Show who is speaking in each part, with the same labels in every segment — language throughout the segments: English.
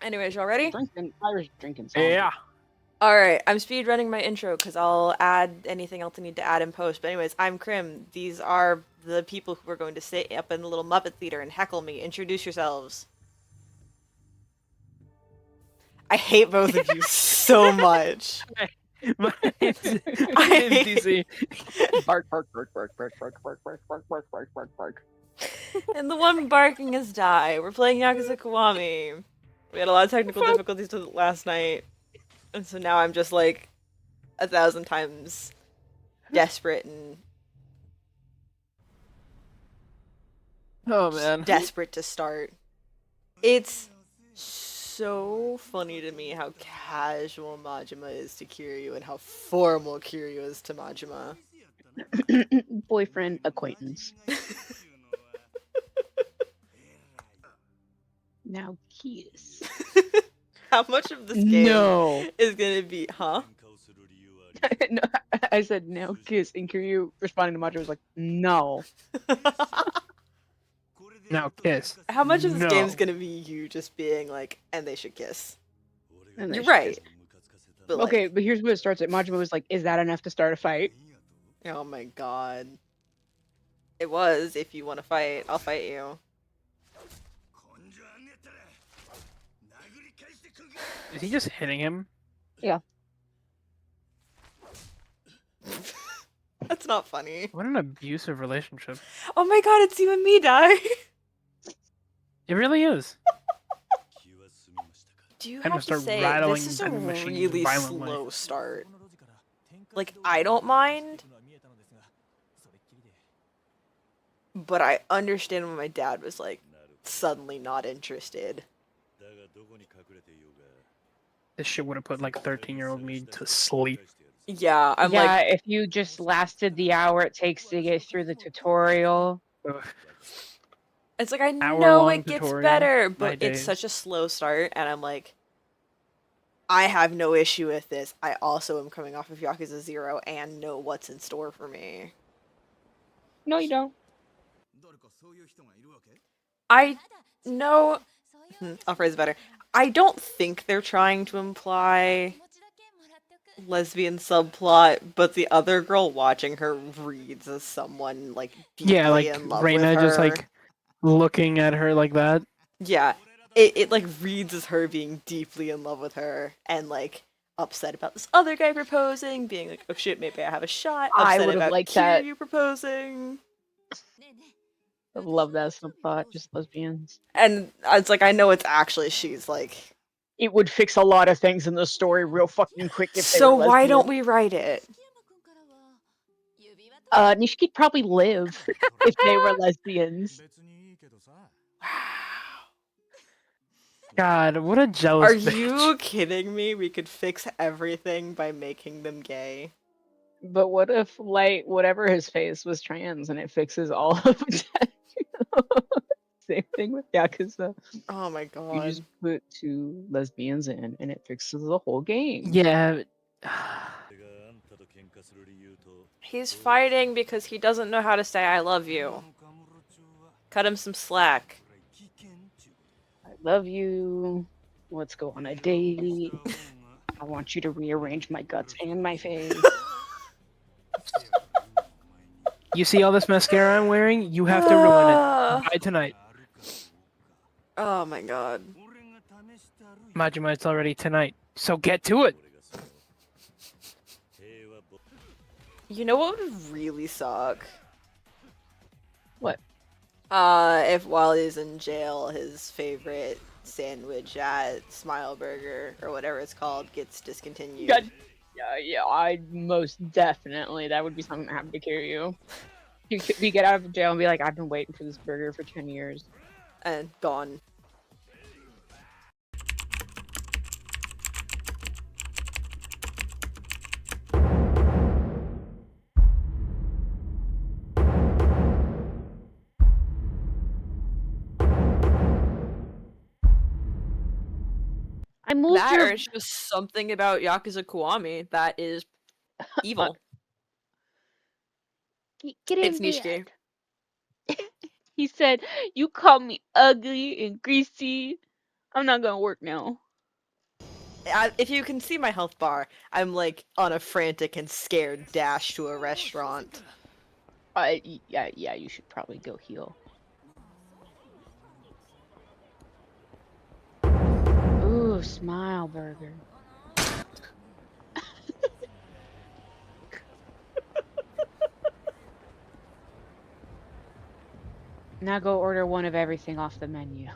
Speaker 1: Anyways, y'all ready?
Speaker 2: Irish drinking song.
Speaker 3: Yeah.
Speaker 1: Alright, I'm speed running my intro because I'll add anything else I need to add in post. But anyways, I'm Krim. These are the people who are going to sit up in the little Muppet Theater and heckle me. Introduce yourselves. I hate both of you so much.
Speaker 3: My name's
Speaker 1: I
Speaker 3: DC.
Speaker 2: Bark, bark, bark, bark, bark, bark, bark, bark, bark, bark, bark, bark, bark.
Speaker 1: And the one barking is Die. We're playing Yakuza Kiwami. We had a lot of technical difficulties with it last night. And so now I'm just like 1,000 times desperate and
Speaker 3: Oh man.
Speaker 1: desperate to start. It's so funny to me how casual Majima is to Kiryu and how formal Kiryu is to Majima.
Speaker 2: Boyfriend acquaintance. Now kiss.
Speaker 1: How much of this game
Speaker 2: No.
Speaker 1: is gonna be, huh?
Speaker 2: No, I said now kiss, and Kiryu responding to Macho was like, no.
Speaker 3: Now kiss.
Speaker 1: How much of this
Speaker 3: No.
Speaker 1: game's gonna be you just being like, and they should kiss?
Speaker 2: And
Speaker 1: You're
Speaker 2: then she
Speaker 1: right.
Speaker 2: kissed.
Speaker 1: But
Speaker 2: Okay,
Speaker 1: like,
Speaker 2: but here's where it starts. At Majima was like, is that enough to start a fight?
Speaker 1: oh my god. It was, if you want to fight, I'll fight you.
Speaker 3: Is he just hitting him?
Speaker 2: Yeah.
Speaker 1: That's not funny.
Speaker 3: What an abusive relationship.
Speaker 1: Oh my god, it's you and me, Die.
Speaker 3: It really is.
Speaker 1: Do you
Speaker 3: I'm gonna
Speaker 1: have to
Speaker 3: start
Speaker 1: say,
Speaker 3: rattling
Speaker 1: this is a
Speaker 3: vending machines
Speaker 1: really
Speaker 3: violently.
Speaker 1: slow start. Like, I don't mind, but I understand when my dad was like, suddenly not interested.
Speaker 3: This shit would have put like 13-year-old me to sleep.
Speaker 1: Yeah, I'm
Speaker 2: yeah,
Speaker 1: like,
Speaker 2: if you just lasted the hour it takes to get through the tutorial.
Speaker 3: Ugh.
Speaker 1: it's like, I know
Speaker 3: Hour-long
Speaker 1: it gets
Speaker 3: tutorial,
Speaker 1: better,
Speaker 3: my
Speaker 1: but it's
Speaker 3: days.
Speaker 1: such a slow start, and I'm like, I have no issue with this. I also am coming off of Yakuza 0 and know what's in store for me.
Speaker 2: No, you don't.
Speaker 1: I know. I'll phrase it better. I don't think they're trying to imply lesbian subplot, but the other girl watching her reads as someone like deeply
Speaker 3: Yeah, like
Speaker 1: in love
Speaker 3: Reina
Speaker 1: with her.
Speaker 3: just like looking at her like that.
Speaker 1: Yeah, it like reads as her being deeply in love with her and like upset about this other guy proposing, being like, oh shit, maybe I have a shot.
Speaker 2: I
Speaker 1: Upset
Speaker 2: would've
Speaker 1: about
Speaker 2: liked that.
Speaker 1: Kiryu proposing.
Speaker 2: I love that subplot, just lesbians.
Speaker 1: And it's like, I know it's actually she's like.
Speaker 2: It would fix a lot of things in the story real fucking quick if they
Speaker 1: So
Speaker 2: were
Speaker 1: why don't
Speaker 2: lesbians.
Speaker 1: we write it?
Speaker 2: Nishiki'd probably live if they were lesbians.
Speaker 3: God, what a jealous
Speaker 1: Are
Speaker 3: bitch.
Speaker 1: you kidding me? We could fix everything by making them gay.
Speaker 2: But what if, like, whatever his face was trans and it fixes all of that? Same thing with Yakuza.
Speaker 1: Oh my
Speaker 2: You
Speaker 1: god.
Speaker 2: just put two lesbians in and it fixes the whole game.
Speaker 3: Yeah.
Speaker 1: He's fighting because he doesn't know how to say I love you. Cut him some slack.
Speaker 2: I love you. Let's go on a date. I want you to rearrange my guts and my face.
Speaker 3: You see all this mascara I'm wearing? You have to ruin it. By tonight.
Speaker 1: Oh my god.
Speaker 3: Majima, it's already tonight. So get to it.
Speaker 1: You know what would really suck?
Speaker 2: What?
Speaker 1: If while he's in jail, his favorite sandwich at Smile Burger, or whatever it's called, gets discontinued.
Speaker 2: God. Yeah, I most definitely. That would be something that happened to Kiryu. You get out of jail and be like, I've been waiting for this burger for 10 years.
Speaker 1: And gone.
Speaker 2: I moved
Speaker 1: That
Speaker 2: your...
Speaker 1: or it's just something about Yakuza Kiwami that is evil.
Speaker 2: Get in
Speaker 1: It's
Speaker 2: bed.
Speaker 1: Nishiki.
Speaker 2: He said, you call me ugly and greasy. I'm not gonna work now.
Speaker 1: If you can see my health bar, I'm like on a frantic and scared dash to a restaurant.
Speaker 2: Yeah, you should probably go heal. Ooh, smile burger. Now go order one of everything off the menu.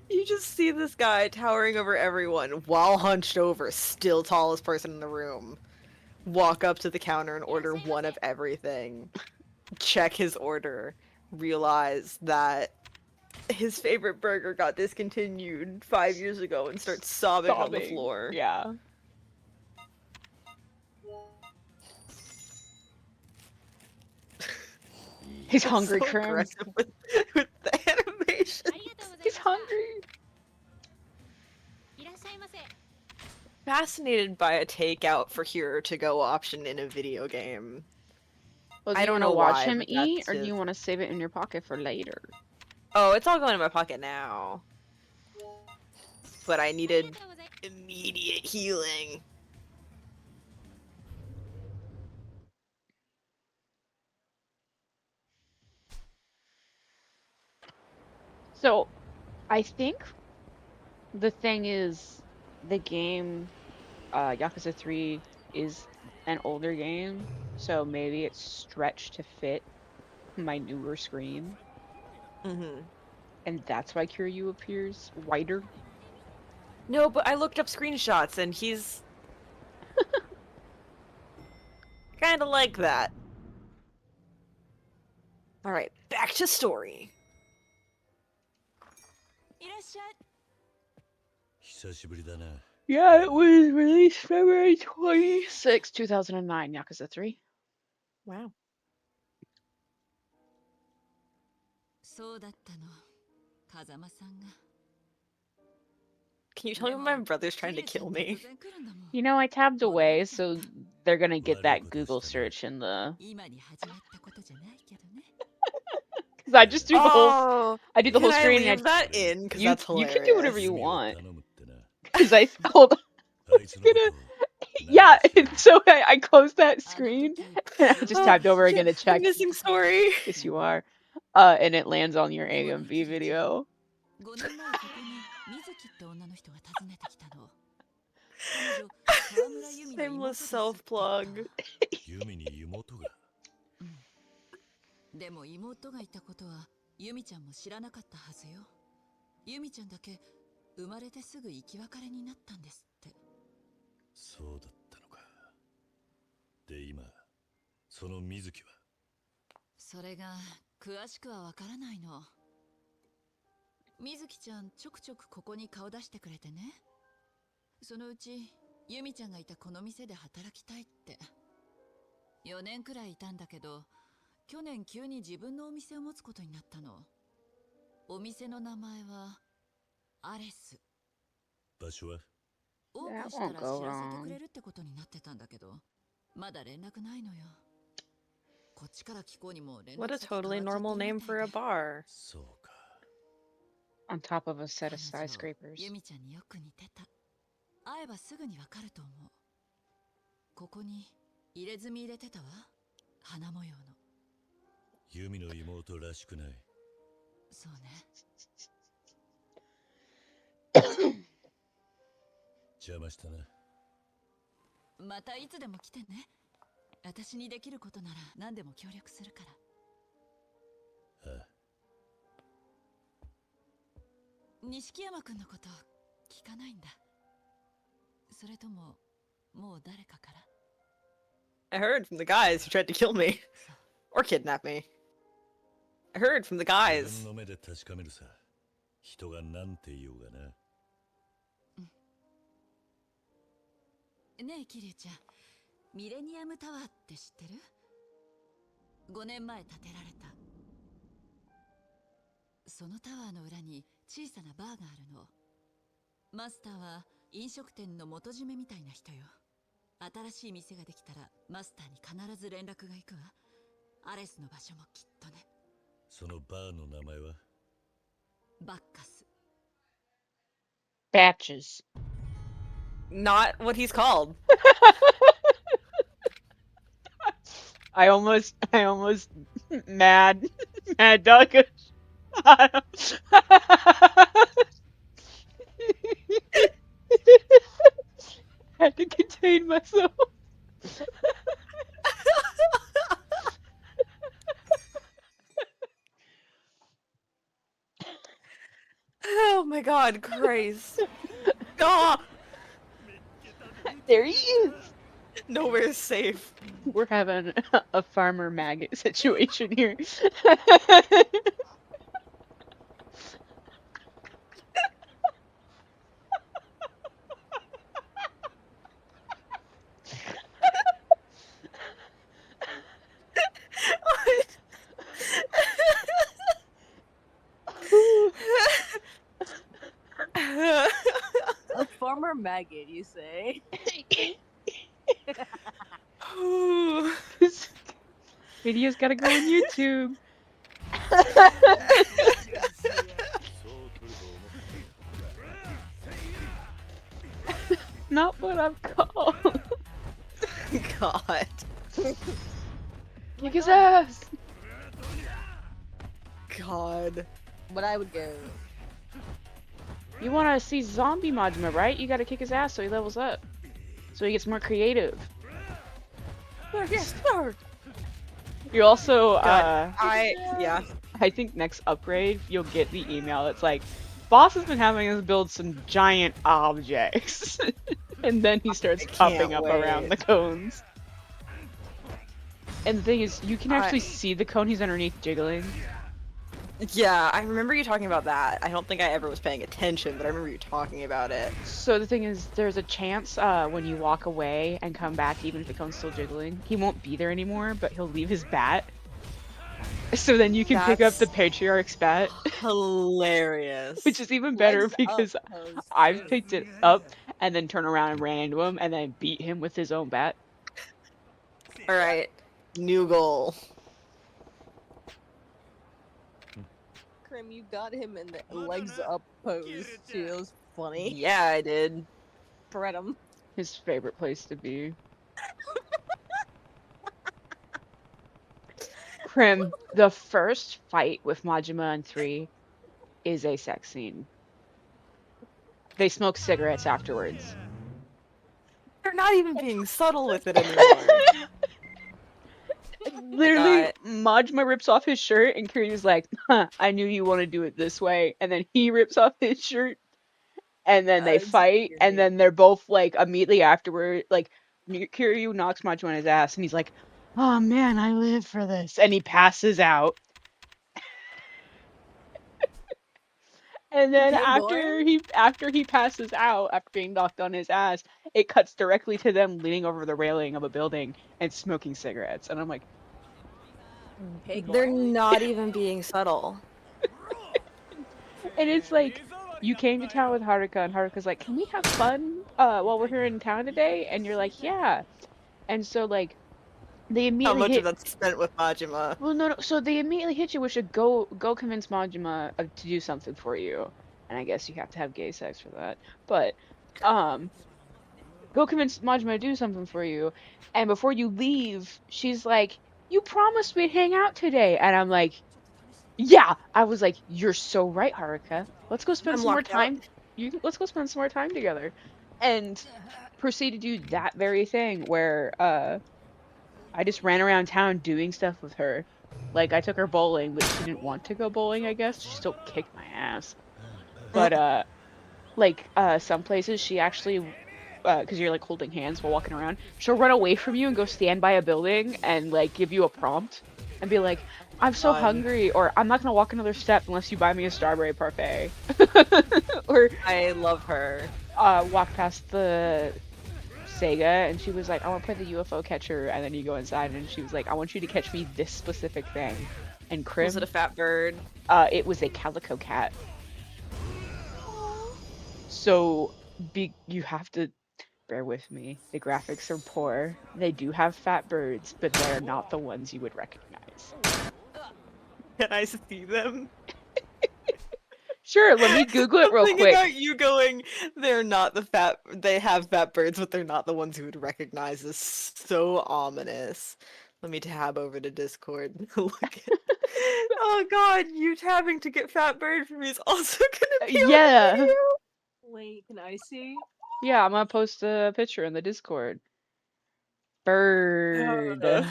Speaker 1: You just see this guy towering over everyone while hunched over, still tallest person in the room. Walk up to the counter and order one of everything. Check his order. Realize that his favorite burger got discontinued 5 years ago and start sobbing on the floor.
Speaker 2: Yeah. He's hungry,
Speaker 1: So
Speaker 2: Krim.
Speaker 1: aggressive with the animation.
Speaker 2: He's hungry.
Speaker 1: Fascinated by a takeout for here to go option in a video game.
Speaker 2: Well, do
Speaker 1: I
Speaker 2: you
Speaker 1: don't
Speaker 2: want to
Speaker 1: know
Speaker 2: watch
Speaker 1: why,
Speaker 2: him
Speaker 1: but
Speaker 2: eat,
Speaker 1: that's
Speaker 2: or do
Speaker 1: his.
Speaker 2: you want to save it in your pocket for later?
Speaker 1: Oh, it's all going in my pocket now. But I needed immediate healing.
Speaker 2: So, I think the thing is, the game, Yakuza 3 is an older game, so maybe it's stretched to fit my newer screen,
Speaker 1: Mm-hmm.
Speaker 2: and that's why Kiryu appears whiter.
Speaker 1: No, but I looked up screenshots and he's kind of like that. Alright, back to story.
Speaker 4: 久しぶりだな。
Speaker 2: Yeah, it was released February 26, 2009, Yakuza 3.
Speaker 1: Wow.
Speaker 5: そうだったの、風間さんが。
Speaker 1: Can you tell me my brother's trying to kill me?
Speaker 2: You know, I tabbed away, so they're gonna get that Google search in the.
Speaker 5: 今に始まったことじゃないけどね。
Speaker 2: Because I just do the whole.
Speaker 1: Oh,
Speaker 2: I do the whole
Speaker 1: can I
Speaker 2: screen. And
Speaker 1: leave that in? Because
Speaker 2: you,
Speaker 1: that's
Speaker 2: you
Speaker 1: hilarious.
Speaker 2: can do whatever you
Speaker 4: 君を
Speaker 2: want.
Speaker 4: 頼むってな。
Speaker 2: Because I hold.
Speaker 4: あいつのことを
Speaker 2: Yeah,
Speaker 4: 何か
Speaker 2: and so I closed that screen and I just
Speaker 1: Oh,
Speaker 2: tabbed over
Speaker 1: shit,
Speaker 2: again to
Speaker 1: the
Speaker 2: check.
Speaker 1: missing story.
Speaker 2: Yes, you are. And it lands on your AMV video.
Speaker 5: 5年前ここに水木って女の人が訪ねてきたの。彼女、川村由美の妹
Speaker 1: Shameless
Speaker 5: ですって言った
Speaker 1: self-plug.
Speaker 4: ユミに妹が。
Speaker 5: でも妹がいたことは由美ちゃんも知らなかったはずよ。由美ちゃんだけ生まれてすぐ生き別れになったんですって。
Speaker 4: そうだったのか。で、今、その水木は。
Speaker 5: それが詳しくはわからないの。水木ちゃんちょくちょくここに顔出してくれてね。そのうち由美ちゃんがいたこの店で働きたいって。4年くらいいたんだけど、去年急に自分のお店を持つことになったの。お店の名前はアレス。
Speaker 4: 場所は
Speaker 5: オープンしたら知らせてくれるってことになってたんだけど、まだ連絡ないのよ。こっちから聞こうにも連絡
Speaker 1: What a
Speaker 5: 先変わっちゃ
Speaker 1: totally
Speaker 5: ってる
Speaker 1: normal
Speaker 5: みたい
Speaker 1: name
Speaker 5: で。
Speaker 1: for a bar.
Speaker 4: そうか。
Speaker 2: On top of a set of
Speaker 5: 彼女
Speaker 2: skyscrapers.
Speaker 5: ユミちゃんによく似てた。会えばすぐにわかると思う。ここに入れ墨入れてたわ。花模様の。
Speaker 4: ユミの妹らしくない。
Speaker 5: そうね。
Speaker 4: 邪魔したな。
Speaker 5: またいつでも来てね。私にできることなら何でも協力するから。
Speaker 4: ああ。
Speaker 5: 錦山くんのこと聞かないんだ。それとももう誰かから。
Speaker 1: I heard from the guys who tried to kill me. Or kidnap me. I heard from the
Speaker 4: 自
Speaker 1: guys.
Speaker 4: 分の目で確かめるさ。人がなんて言おうがな。
Speaker 5: ねえキリュウちゃん、ミレニアムタワーって知ってる？ 5年前建てられた。そのタワーの裏に小さなバーがあるの。マスターは飲食店の元締めみたいな人よ。新しい店ができたらマスターに必ず連絡が行くわ。アレスの場所もきっとね。
Speaker 4: そのバーの名前は
Speaker 5: バッカス。
Speaker 2: Batches.
Speaker 1: Not what he's called.
Speaker 2: I almost mad dog. Had to contain myself.
Speaker 1: Oh my god, Christ. Ah!
Speaker 2: There he is.
Speaker 1: Nowhere's safe.
Speaker 2: We're having a farmer maggot situation here.
Speaker 6: A farmer maggot, you say?
Speaker 2: This video's gotta go on YouTube.
Speaker 4: そう来ると思った。
Speaker 2: Not what I'm called.
Speaker 1: God.
Speaker 2: Kick his ass.
Speaker 1: God.
Speaker 6: But I would go.
Speaker 2: You wanna see zombie Majima, right? You gotta kick his ass so he levels up. So he gets more creative. You also,
Speaker 1: God. Yeah.
Speaker 2: I think next upgrade, you'll get the email that's like, boss has been having us build some giant objects. And then he starts
Speaker 1: I can't
Speaker 2: popping up around
Speaker 1: wait.
Speaker 2: the cones. And the thing is, you can actually see the cone he's underneath jiggling.
Speaker 1: Yeah, I remember you talking about that. I don't think I ever was paying attention, but I remember you talking about it.
Speaker 2: So the thing is, there's a chance when you walk away and come back, even if the cone's still jiggling, he won't be there anymore, but he'll leave his bat. So then you can pick up the
Speaker 1: That's
Speaker 2: Patriarch's bat,
Speaker 1: hilarious.
Speaker 2: which is even better
Speaker 6: Legs up
Speaker 2: because
Speaker 6: pose,
Speaker 2: I've
Speaker 6: too.
Speaker 2: picked it up and then turn around and ran into him and then beat him with his own bat.
Speaker 1: Alright. New goal.
Speaker 6: Krim, you got him in the legs up pose, too. It was funny.
Speaker 1: Yeah, I did.
Speaker 6: Spread him.
Speaker 2: His favorite place to be. Krim, the first fight with Majima and 3 is a sex scene. They smoke cigarettes afterwards.
Speaker 1: They're not even being subtle with it anymore.
Speaker 2: Literally, Majima rips off his shirt and Kiryu's like, huh, I knew you want to do it this way. And then he rips off his shirt and then they
Speaker 6: It's
Speaker 2: fight
Speaker 6: weird.
Speaker 2: and then they're both like immediately afterward, like Kiryu knocks Majima on his ass and he's like, oh man, I live for this. And he passes out. And then
Speaker 6: Okay,
Speaker 2: after he passes out, after being knocked on his ass, it cuts directly to them leaning over the railing of a building and smoking cigarettes. And I'm like,
Speaker 6: Okay,
Speaker 1: They're
Speaker 6: Goran.
Speaker 1: not even being subtle.
Speaker 2: and it's like, you came to town with Haruka, and Haruka's like, can we have fun while we're here in town today? And you're like, yeah. And so like, they
Speaker 1: How
Speaker 2: immediately
Speaker 1: much
Speaker 2: hit.
Speaker 1: of that's spent with Majima?
Speaker 2: Well, no. So they immediately hit you with a go convince Majima to do something for you. And I guess you have to have gay sex for that. But go convince Majima to do something for you. And before you leave, she's like, you promised we'd hang out today. And I'm like, yeah. I was like, you're so right, Haruka. Let's go spend
Speaker 1: I'm
Speaker 2: some more
Speaker 1: locked out.
Speaker 2: time. Let's go spend some more time together. And proceed to do that very thing where I just ran around town doing stuff with her. Like, I took her bowling, but she didn't want to go bowling, I guess. She still kicked my ass. But, some places she actually, because you're, like, holding hands while walking around, she'll run away from you and go stand by a building and, like, give you a prompt and be like, I'm so
Speaker 1: Fun.
Speaker 2: hungry, or I'm not gonna walk another step unless you buy me a strawberry parfait. Or,
Speaker 1: I love her.
Speaker 2: walk past the Sega and she was like, I want to play the UFO catcher, and then you go inside and she was like, I want you to catch me this specific thing. And Krim,
Speaker 1: Was it a fat bird?
Speaker 2: it was a calico cat. So you have to bear with me. The graphics are poor. They do have fat birds, but they're not the ones you would recognize.
Speaker 1: Can I see them?
Speaker 2: Sure, let me Google it
Speaker 1: I'm
Speaker 2: real
Speaker 1: thinking
Speaker 2: quick.
Speaker 1: about you going, they have fat birds, but they're not the ones who would recognize this. So ominous. Let me tab over to Discord and look at. Oh god, you tabbing to get fat bird for me is also gonna be on the
Speaker 2: Yeah.
Speaker 1: video.
Speaker 6: Wait, can I see?
Speaker 2: Yeah, I'm gonna post a picture in the Discord. Bird.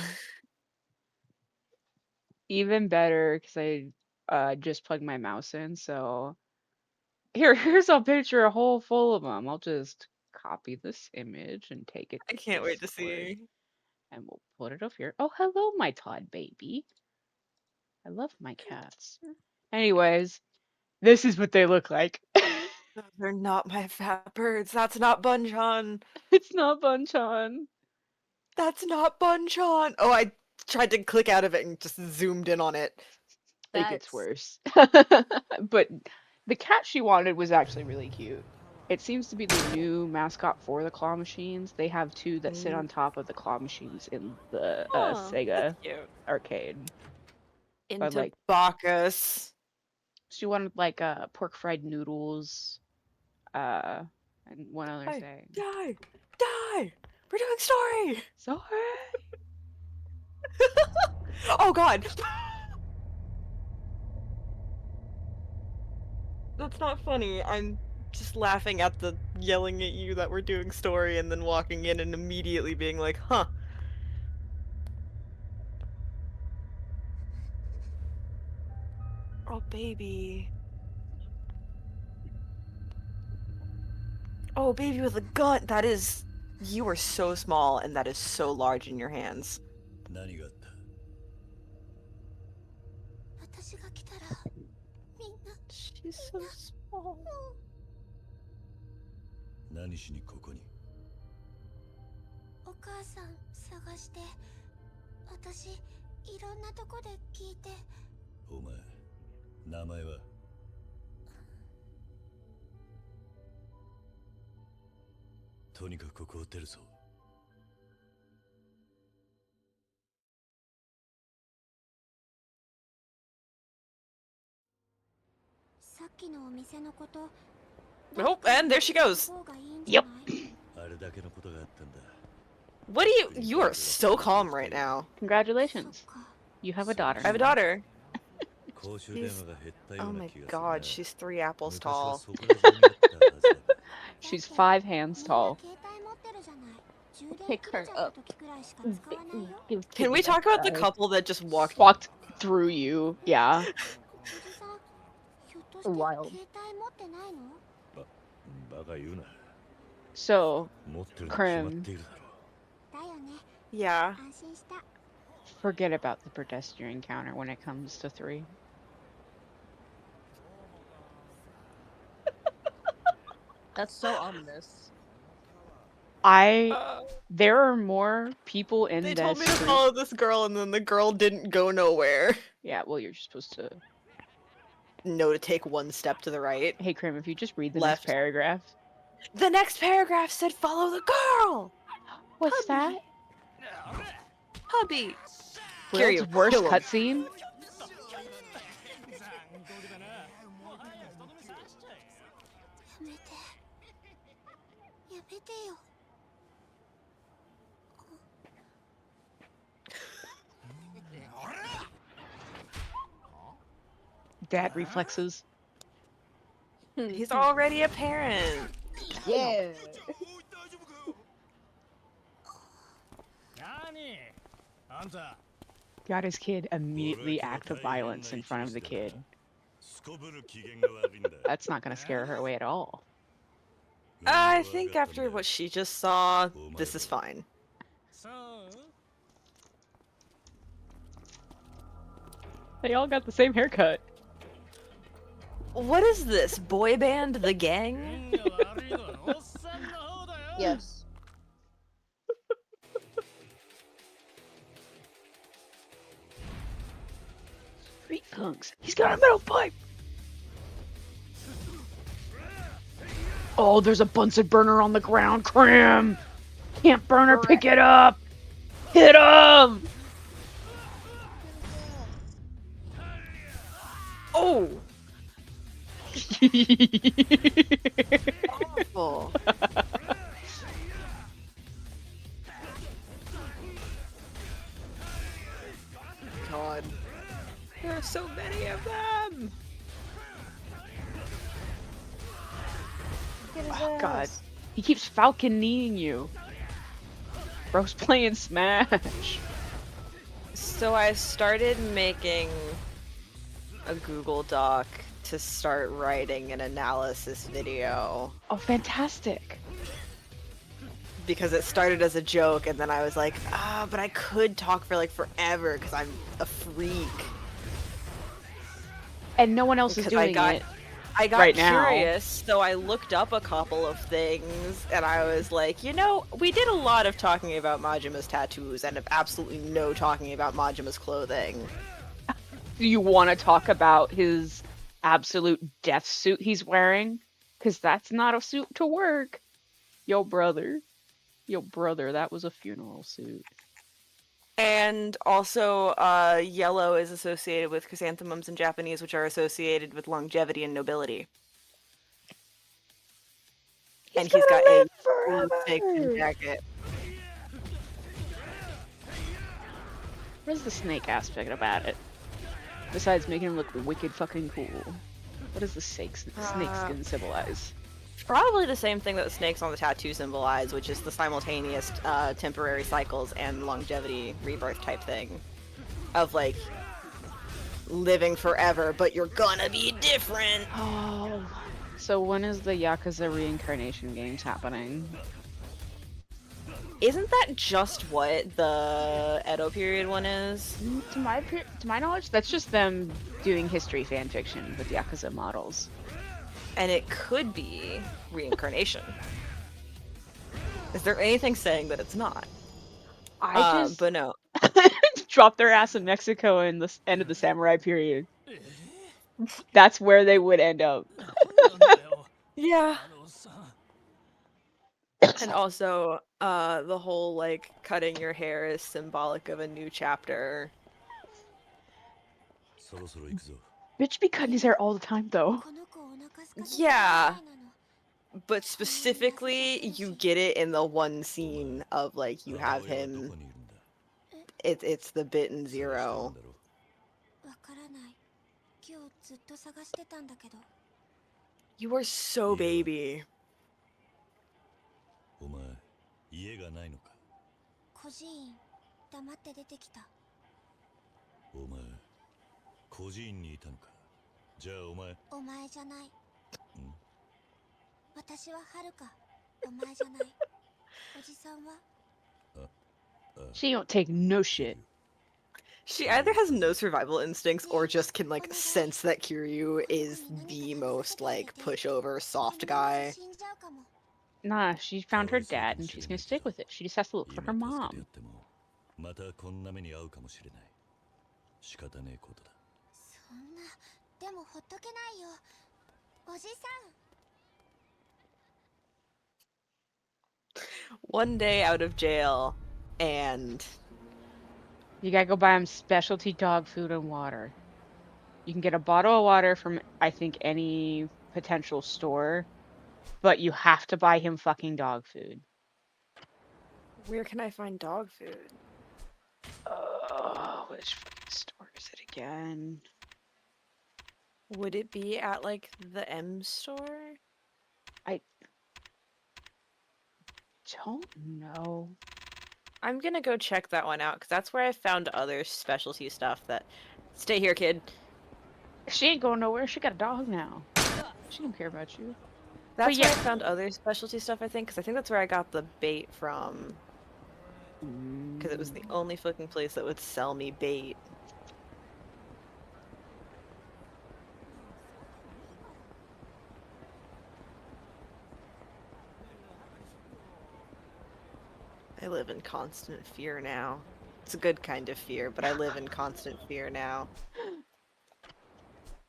Speaker 2: Even better, because I just plugged my mouse in, so here's a picture, a hole full of them. I'll just copy this image and take it
Speaker 1: I
Speaker 2: to
Speaker 1: can't wait to
Speaker 2: Discord,
Speaker 1: see.
Speaker 2: and we'll put it up here. Oh, hello, my Todd baby. I love my cats. Anyways, this is what they look like.
Speaker 1: They're not my fat birds. That's not Bunchan.
Speaker 2: It's not Bunchan.
Speaker 1: That's not Bunchan. Oh, I tried to click out of it and just zoomed in on it.
Speaker 2: It gets
Speaker 6: That's
Speaker 2: worse. But the cat she wanted was actually really cute. It seems to be the new mascot for the claw machines. They have two that sit on top of the claw machines in the
Speaker 1: Oh, that's
Speaker 2: Sega
Speaker 1: cute.
Speaker 2: arcade. But
Speaker 1: Into
Speaker 2: like,
Speaker 1: Bacchus.
Speaker 2: she wanted like pork fried noodles, uh, and one other
Speaker 1: Die,
Speaker 2: thing.
Speaker 1: die, die. We're doing story.
Speaker 2: Sorry.
Speaker 1: Oh god. That's not funny. I'm just laughing at the yelling at you that we're doing story and then walking in and immediately being like, huh. Oh, baby. Oh, baby with a gun. That is. You are so small and that is so large in your hands.
Speaker 4: 何があった？
Speaker 7: 私が来たらみんな
Speaker 1: She's so small.
Speaker 4: 何しにここに？
Speaker 7: お母さん探して私いろんなとこで聞いて
Speaker 4: お前、名前は？とにかくここを出るぞ。
Speaker 7: さっきのお店のこと
Speaker 1: Oh, and there she goes.
Speaker 7: 方がいいんじゃ
Speaker 2: Yep.
Speaker 7: ない
Speaker 4: あれだけのことがあったんだ。
Speaker 1: What do you. You are so calm right now.
Speaker 2: Congratulations.
Speaker 7: そっか
Speaker 2: You have a daughter.
Speaker 1: I have a daughter.
Speaker 4: 公衆電話が減ったよ
Speaker 1: Oh
Speaker 4: うな
Speaker 1: my
Speaker 4: 気がするな。
Speaker 1: god, she's 3 apples
Speaker 4: 昔は
Speaker 1: tall.
Speaker 4: そこら中にあったはずだが。
Speaker 2: She's 5 hands
Speaker 7: みんな
Speaker 2: tall.
Speaker 7: 携帯持ってるじゃない充電
Speaker 2: Pick
Speaker 7: 切れ
Speaker 2: her
Speaker 7: ちゃった
Speaker 2: up.
Speaker 7: 時くらいしか使わないよ
Speaker 1: Can we talk about the couple that just walked?
Speaker 2: Walked through you. Yeah.
Speaker 7: おじさんひょっとして携帯
Speaker 2: Wild.
Speaker 7: 持ってないの
Speaker 4: バカ言うな。
Speaker 2: So,
Speaker 4: 持ってるに決まっ
Speaker 2: Krim,
Speaker 4: ているだろう。
Speaker 7: だよね
Speaker 1: Yeah.
Speaker 7: 安心した
Speaker 2: forget about the pedestrian counter when it comes to 3.
Speaker 6: That's so ominous.
Speaker 2: There are more people in
Speaker 1: They
Speaker 2: this
Speaker 1: told me to
Speaker 2: street.
Speaker 1: follow this girl and then the girl didn't go nowhere.
Speaker 2: Yeah, well, you're supposed to.
Speaker 1: No, to take one step to the right.
Speaker 2: Hey, Krim, if you just read the
Speaker 1: Left.
Speaker 2: next paragraph.
Speaker 1: The next paragraph said follow the girl!
Speaker 2: What's that?
Speaker 1: Hubby!
Speaker 2: World's
Speaker 1: you,
Speaker 2: worst
Speaker 1: kill him.
Speaker 2: cutscene?
Speaker 7: やめてやめてよ
Speaker 2: Dad reflexes.
Speaker 1: He's already a parent.
Speaker 6: Yeah.
Speaker 2: Got his kid immediately act of violence in front of the kid.
Speaker 4: すこぶる機嫌が悪いんだ。
Speaker 2: That's not gonna scare her away at all.
Speaker 1: I think after what she just saw, this is fine.
Speaker 2: They all got the same haircut.
Speaker 1: What is this? Boy band the gang?
Speaker 6: Yes.
Speaker 2: Street punks. He's got a metal pipe. Oh, there's a Bunsen burner on the ground. Cram. Can't burn her. Pick it up. Hit him.
Speaker 1: Oh! Awful. God. There are so many of them!
Speaker 2: Oh, God. He keeps falcon kneeing you. Bro's playing Smash.
Speaker 1: So I started making a Google Doc to start writing an analysis video.
Speaker 2: Oh, fantastic.
Speaker 1: Because it started as a joke, and then I was like, but I could talk for like forever because I'm a freak.
Speaker 2: And no one else is
Speaker 1: Because
Speaker 2: doing it.
Speaker 1: I got
Speaker 2: right now.
Speaker 1: curious, so I looked up a couple of things, and I was like, we did a lot of talking about Majima's tattoos, and absolutely no talking about Majima's clothing.
Speaker 2: Do you want to talk about his absolute death suit he's wearing? Because that's not a suit to work. Yo, brother, that was a funeral suit.
Speaker 1: And also, yellow is associated with chrysanthemums in Japanese, which are associated with longevity and nobility. He's got a snakeskin jacket.
Speaker 2: What's the snake aspect about it? Besides making him look wicked fucking cool. What does the snakeskin symbolize?
Speaker 1: Probably the same thing that the snakes on the tattoo symbolize, which is the simultaneous temporary cycles and longevity rebirth type thing. Of, like, living forever, but you're gonna be different!
Speaker 2: Oh. So when is the Yakuza reincarnation games happening?
Speaker 1: Isn't that just what the Edo period one is?
Speaker 2: To my knowledge, that's just them doing history fanfiction with Yakuza models.
Speaker 1: And it could be reincarnation. Is there anything saying that it's not? But no.
Speaker 2: Drop their ass in Mexico in the end of the samurai period. That's where they would end up.
Speaker 1: Yeah. And also, the whole, like, cutting your hair is symbolic of a new chapter.
Speaker 2: Bitch be cutting his hair all the time, though.
Speaker 1: Yeah. But specifically, you get it in the one scene of, like, you have him... It's the bit in Zero. You are so baby.
Speaker 4: お前家がないのか
Speaker 7: 孤児院黙って出てきた
Speaker 4: お前孤児院にいたのかじゃあお前
Speaker 7: お前じゃない私ははるかお前じゃないおじさんは
Speaker 2: She don't take no shit.
Speaker 1: She either has no survival instincts or just can, like, sense that Kiryu is the most, like, pushover, soft guy.
Speaker 2: Nah, she found her dad and she's gonna stick with it. She just has to look for her mom.
Speaker 4: またこんな目に遭うかもしれない仕方ねえことだ
Speaker 7: そんなでもほっとけないよおじさん
Speaker 1: One day out of jail, and...
Speaker 2: You gotta go buy him specialty dog food and water. You can get a bottle of water from, I think, any potential store, but you have to buy him fucking dog food.
Speaker 1: Where can I find dog food?
Speaker 2: Which fucking store is it again?
Speaker 1: Would it be at, like, the M store?
Speaker 2: I don't know.
Speaker 1: I'm gonna go check that one out, because that's where I found other specialty stuff that... Stay here, kid.
Speaker 2: She ain't going nowhere. She got a dog now. She don't care about you.
Speaker 1: That's
Speaker 2: yeah.
Speaker 1: where I found other specialty stuff, I think, because I think that's where I got the bait from. Because it was the only fucking place that would sell me bait. I live in constant fear now. It's a good kind of fear, but I live in constant fear now.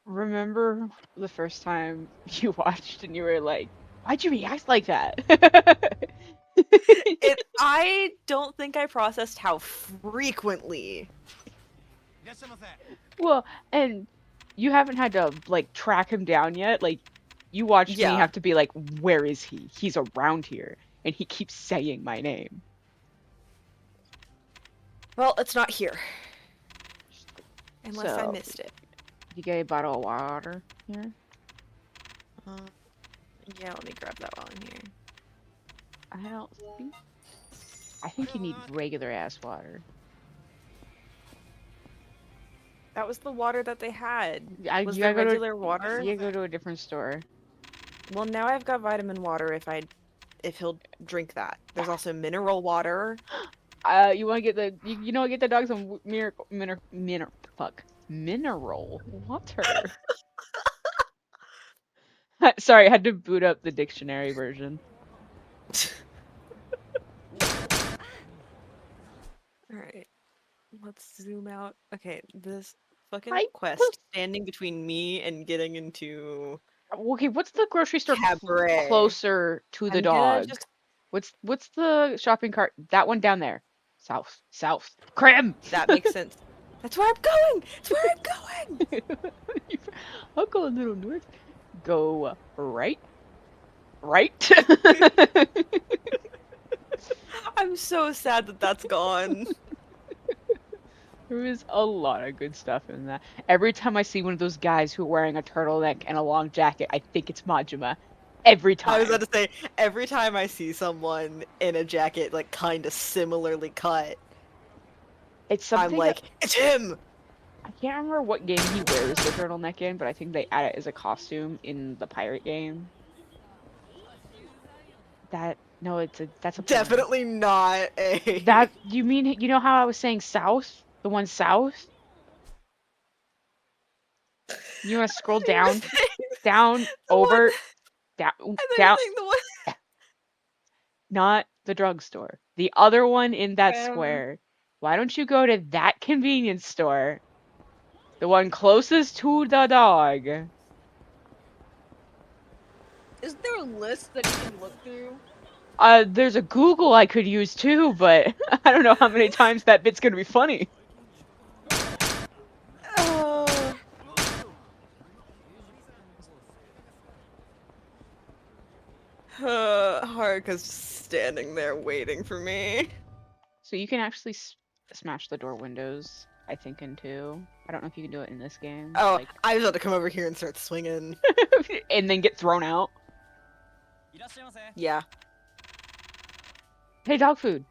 Speaker 2: Remember the first time you watched and you were like, why'd you react like that?
Speaker 1: I don't think I processed how frequently.
Speaker 2: Well, and you haven't had to like track him down yet. Like you watched me
Speaker 1: Yeah.
Speaker 2: have to be like, where is he? He's around here, and he keeps saying my name.
Speaker 1: Well, it's not here. Unless I
Speaker 2: So,
Speaker 1: missed it.
Speaker 2: you get a bottle of water here.
Speaker 1: Yeah, let me grab that while I'm here.
Speaker 2: I don't think. I think you need regular ass water.
Speaker 1: That was the water that they had. Was
Speaker 2: You
Speaker 1: there
Speaker 2: gotta
Speaker 1: regular water?
Speaker 2: You gotta go to a different store.
Speaker 1: Well, now I've got vitamin water if he'll drink that. There's also mineral water.
Speaker 2: You want to get you know get the dog some mineral water. Sorry, I had to boot up the dictionary version.
Speaker 1: Alright. Let's zoom out. Okay, this fucking
Speaker 2: I
Speaker 1: quest standing between me and getting into
Speaker 2: Okay, what's the grocery store
Speaker 1: Cabaret.
Speaker 2: closer to the
Speaker 1: I'm gonna
Speaker 2: dog?
Speaker 1: just
Speaker 2: What's the shopping cart? That one down there. South. Cram.
Speaker 1: that makes sense. That's where I'm going! That's where I'm going!
Speaker 2: I'll go a little north. Go right.
Speaker 1: I'm so sad that that's gone.
Speaker 2: There was a lot of good stuff in that. Every time I see one of those guys who are wearing a turtleneck and a long jacket, I think it's Majima. Every
Speaker 1: I was
Speaker 2: time.
Speaker 1: about to say, every time I see someone in a jacket, like, kinda similarly cut,
Speaker 2: It's
Speaker 1: I'm
Speaker 2: something
Speaker 1: like, it's him!
Speaker 2: I can't remember what game he wears the turtleneck in, but I think they add it as a costume in the pirate game. That's a porn.
Speaker 1: Definitely not a...
Speaker 2: That you mean you know how I was saying south? The one south? You want to scroll down,
Speaker 1: The
Speaker 2: over,
Speaker 1: one...
Speaker 2: down,
Speaker 1: I thought you
Speaker 2: down.
Speaker 1: were saying the one...
Speaker 2: Not the drugstore. The other one in that square. Why don't you go to that convenience store? The one closest to the dog.
Speaker 6: Is there a list that you can look through?
Speaker 2: There's a Google I could use too, but I don't know how many times that bit's gonna be funny.
Speaker 1: Haruka's standing there waiting for me.
Speaker 2: So you can actually smash the door windows, I think, in two. I don't know if you can do it in this game.
Speaker 1: Oh,
Speaker 2: Like...
Speaker 1: I was about to come over here and start swinging.
Speaker 2: and then get thrown out.
Speaker 1: Yeah.
Speaker 2: Hey, dog food.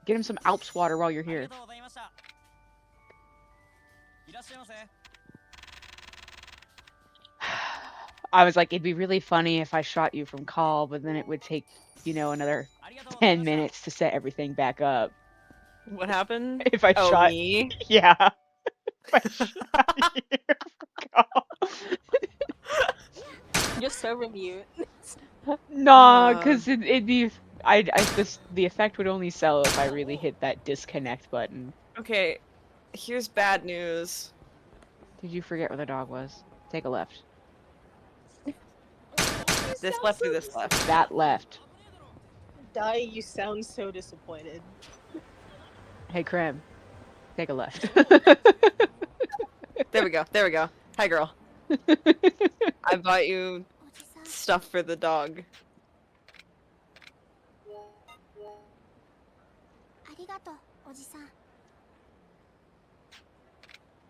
Speaker 2: Get him some Alps water while you're here. I was like, it'd be really funny if I shot you from call, but then it would take, another 10 minutes to set everything back up.
Speaker 1: What happened?
Speaker 2: If I
Speaker 1: Oh,
Speaker 2: shot
Speaker 1: me?
Speaker 2: Yeah. If I shot you from call.
Speaker 6: Just server mute.
Speaker 2: Nah, because it'd be... the effect would only sell if I really hit that disconnect button.
Speaker 1: Okay, here's bad news.
Speaker 2: Did you forget where the dog was? Take a left.
Speaker 1: This left or this left?
Speaker 2: That left.
Speaker 6: Dai, you sound so disappointed.
Speaker 2: Hey, Krem. Take a left.
Speaker 1: There we go. There we go. Hi, girl. I bought you stuff for the dog.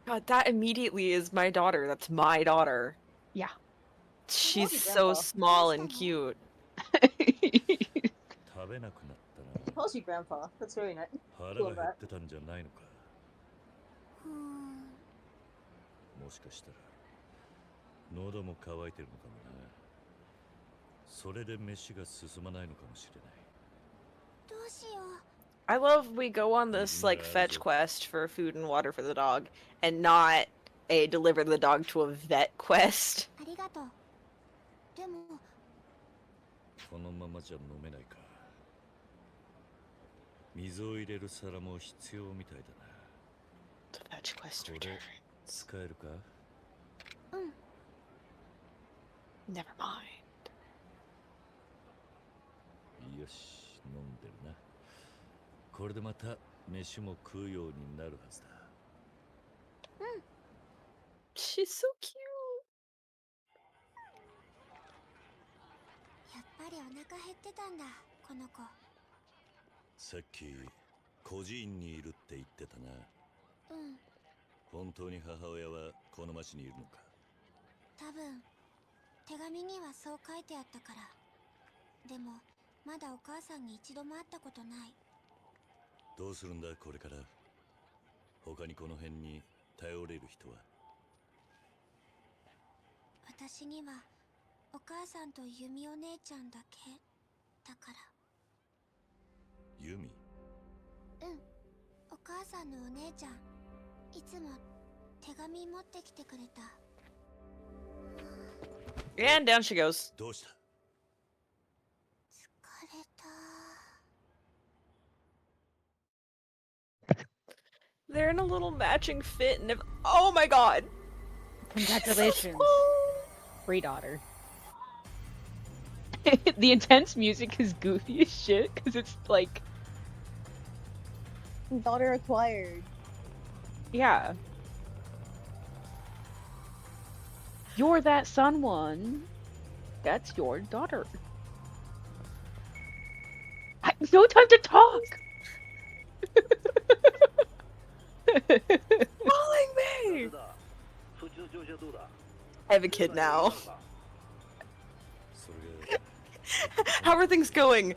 Speaker 1: God, that immediately is my daughter. That's my daughter.
Speaker 2: Yeah.
Speaker 1: She's
Speaker 6: your
Speaker 1: so
Speaker 6: grandpa.
Speaker 1: small and cute.
Speaker 4: 食べなくなったな。
Speaker 6: How's your grandpa? That's very nice.
Speaker 4: 腹が減ってたんじゃないのか。もしかしたら喉も渇いてるのかもな。それで飯が進まないのかもしれない。
Speaker 1: I love we go on this like fetch quest for food and water for the dog, and not a deliver the dog to a vet quest.
Speaker 4: このままじゃ飲めないか。水を入れる皿も必要みたいだな。
Speaker 1: The fetch quest
Speaker 4: これ
Speaker 1: return.
Speaker 4: 使えるか？
Speaker 1: Never mind.
Speaker 4: よし、飲んでるな。これでまた飯も食うようになるはずだ。
Speaker 1: She's so cute.
Speaker 7: やっぱりお腹減ってたんだこの子。
Speaker 4: さっき孤児院にいるって言ってたな。
Speaker 7: うん、
Speaker 4: 本当に母親はこの町にいるのか？
Speaker 7: 多分手紙にはそう書いてあったから。でもまだお母さんに一度も会ったことない。
Speaker 4: どうするんだこれから。他にこの辺に頼れる人は？
Speaker 7: 私にはお母さんとユミお姉ちゃんだけだから。
Speaker 4: ユミ？
Speaker 7: うん、お母さんのお姉ちゃん、いつも手紙持ってきてくれた。
Speaker 1: And down she goes.
Speaker 4: どうした？
Speaker 7: 疲れた。
Speaker 1: They're in a little matching fit and oh my god!
Speaker 2: Congratulations, free daughter. The intense music is goofy as shit because it's like,
Speaker 6: Daughter acquired.
Speaker 2: yeah. You're that someone. That's your daughter. No time to talk!
Speaker 1: Calling me! I have a kid now.
Speaker 4: それが
Speaker 1: How are things going?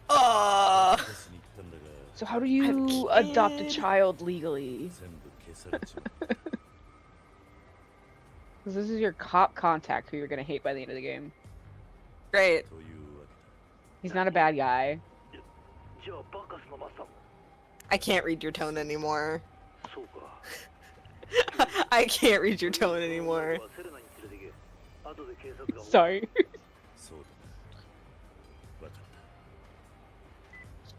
Speaker 4: 私に言ったんだが
Speaker 2: So how do you adopt a child legally?
Speaker 4: 全部消されちまう。
Speaker 2: Because this is your cop contact who you're gonna hate by the end of the game.
Speaker 1: Great.
Speaker 4: というわけだ。
Speaker 2: He's not a bad guy.
Speaker 8: じゃあバカスのマサも
Speaker 1: I can't read your tone anymore.
Speaker 8: そうか
Speaker 1: I can't read your tone anymore.
Speaker 8: セレナに連れて行け後で警察が
Speaker 2: Sorry.
Speaker 4: そうだな。わかっ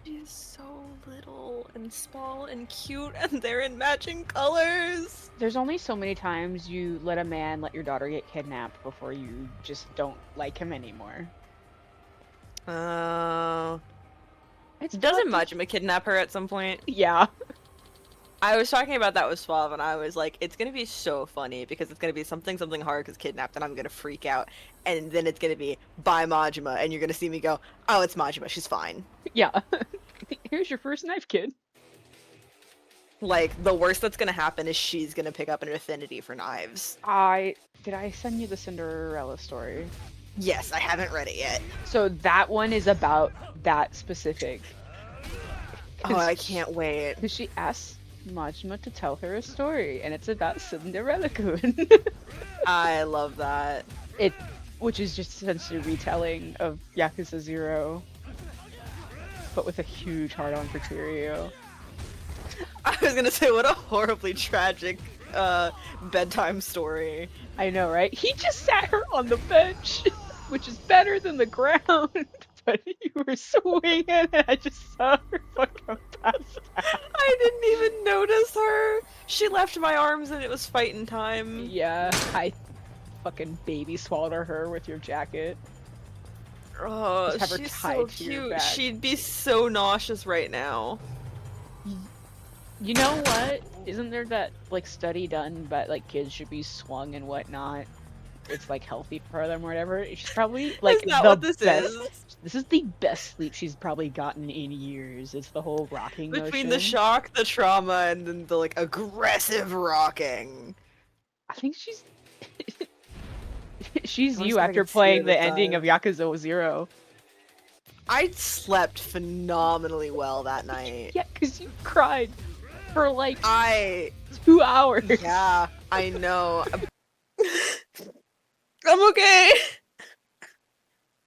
Speaker 4: た。
Speaker 1: She's so little and small and cute and they're in matching colors.
Speaker 2: There's only so many times you let a man let your daughter get kidnapped before you just don't like him anymore. It's
Speaker 1: Doesn't
Speaker 2: tough
Speaker 1: Majima kidnap her at some point?
Speaker 2: Yeah.
Speaker 1: I was talking about that with Suave and I was like, it's gonna be so funny because it's gonna be something hard is kidnapped and I'm gonna freak out and then it's gonna be by Majima and you're gonna see me go, oh, it's Majima, she's fine.
Speaker 2: Yeah. Here's your first knife, kid.
Speaker 1: Like, the worst that's gonna happen is she's gonna pick up an affinity for knives.
Speaker 2: Did I send you the Cinderella story?
Speaker 1: Yes, I haven't read it yet.
Speaker 2: So that one is about that specific.
Speaker 1: Oh, I can't wait.
Speaker 2: Because she asks Majima to tell her a story, and it's about Cinderella-kun.
Speaker 1: I love that.
Speaker 2: Which is just essentially a retelling of Yakuza 0, but with a huge hard-on for Kiryu.
Speaker 1: I was gonna say, what a horribly tragic bedtime story.
Speaker 2: I know, right? He just sat her on the bench, which is better than the ground. But you were swinging, and I just saw her fucking pass out.
Speaker 1: I didn't even notice her. She left my arms and it was fighting time.
Speaker 2: Yeah, I fucking baby swallowed her with your jacket.
Speaker 1: Oh,
Speaker 2: Just have her
Speaker 1: she's
Speaker 2: tied
Speaker 1: so
Speaker 2: to your
Speaker 1: cute.
Speaker 2: back.
Speaker 1: She'd be so nauseous right now.
Speaker 2: You know what? Isn't there that like study done but like kids should be swung and whatnot? It's like healthy for them or whatever. She's probably like
Speaker 1: Isn't that
Speaker 2: the
Speaker 1: what this
Speaker 2: best.
Speaker 1: is?
Speaker 2: This is the best sleep she's probably gotten in years. It's the whole rocking
Speaker 1: Between
Speaker 2: motion.
Speaker 1: the shock, the trauma, and then the like aggressive rocking.
Speaker 2: I think she's she's
Speaker 1: I
Speaker 2: you
Speaker 1: wish I
Speaker 2: after
Speaker 1: could see
Speaker 2: playing
Speaker 1: it
Speaker 2: the
Speaker 1: at
Speaker 2: ending of
Speaker 1: times.
Speaker 2: Yakuza 0.
Speaker 1: I slept phenomenally well that night.
Speaker 2: Yeah, because you cried for like
Speaker 1: I
Speaker 2: 2 hours.
Speaker 1: Yeah, I know. I'm okay.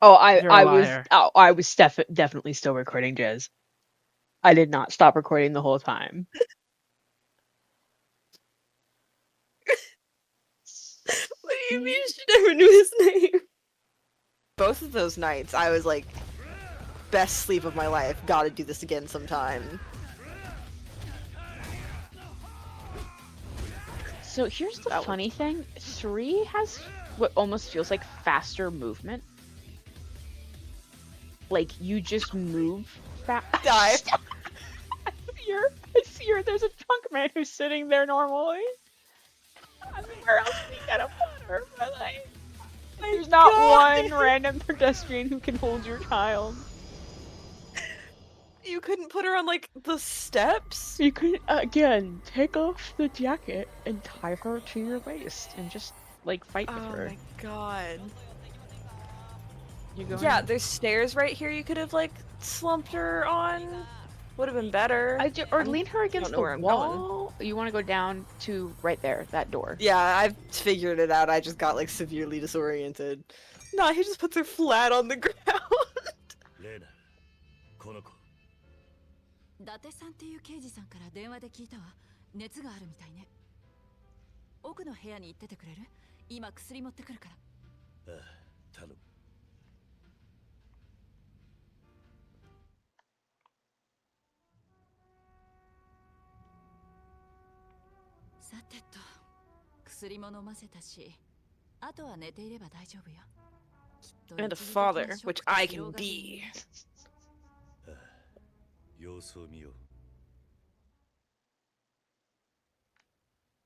Speaker 2: Oh,
Speaker 3: You're a liar.
Speaker 2: I was definitely still recording, Jez. I did not stop recording the whole time.
Speaker 1: What do you mean she never knew his name? Both of those nights, I was like, best sleep of my life. Gotta do this again sometime.
Speaker 2: So here's the
Speaker 1: That
Speaker 2: funny thing. 3 has what almost feels like faster movement. Like, you just move fast.
Speaker 1: Die.
Speaker 2: I see her. There's a drunk man who's sitting there normally. Where else do you get a her? Like,
Speaker 1: My
Speaker 2: there's not
Speaker 1: God.
Speaker 2: one random pedestrian who can hold your child.
Speaker 1: You couldn't put her on like the steps?
Speaker 2: You could again take off the jacket and tie her to your waist and just like fight with
Speaker 1: Oh
Speaker 2: her.
Speaker 1: my God.
Speaker 2: You go
Speaker 1: Yeah,
Speaker 2: in.
Speaker 1: there's stairs right here you could have like slumped her on. Would have been better.
Speaker 2: Or lean her
Speaker 1: I
Speaker 2: against
Speaker 1: don't know
Speaker 2: the
Speaker 1: where I'm going.
Speaker 2: wall. You want to go down to right there, that door.
Speaker 1: Yeah, I've figured it out. I just got like severely disoriented. No, he just puts her flat on the ground.
Speaker 4: レーナ、この子。
Speaker 5: 伊達さんっていう刑事さんから電話で聞いたわ。熱があるみたいね。奥の部屋に行っててくれる？今薬持ってくるから。
Speaker 4: ああ、頼む。
Speaker 5: さてと、薬も飲ませたし、あとは寝ていれば大丈夫よ。きっと
Speaker 1: And a
Speaker 5: 一時的な
Speaker 1: father,
Speaker 5: ショッ
Speaker 1: which
Speaker 5: クと
Speaker 1: I
Speaker 5: 疲労
Speaker 1: can
Speaker 5: が
Speaker 1: be.
Speaker 4: ああ、様子を見よう。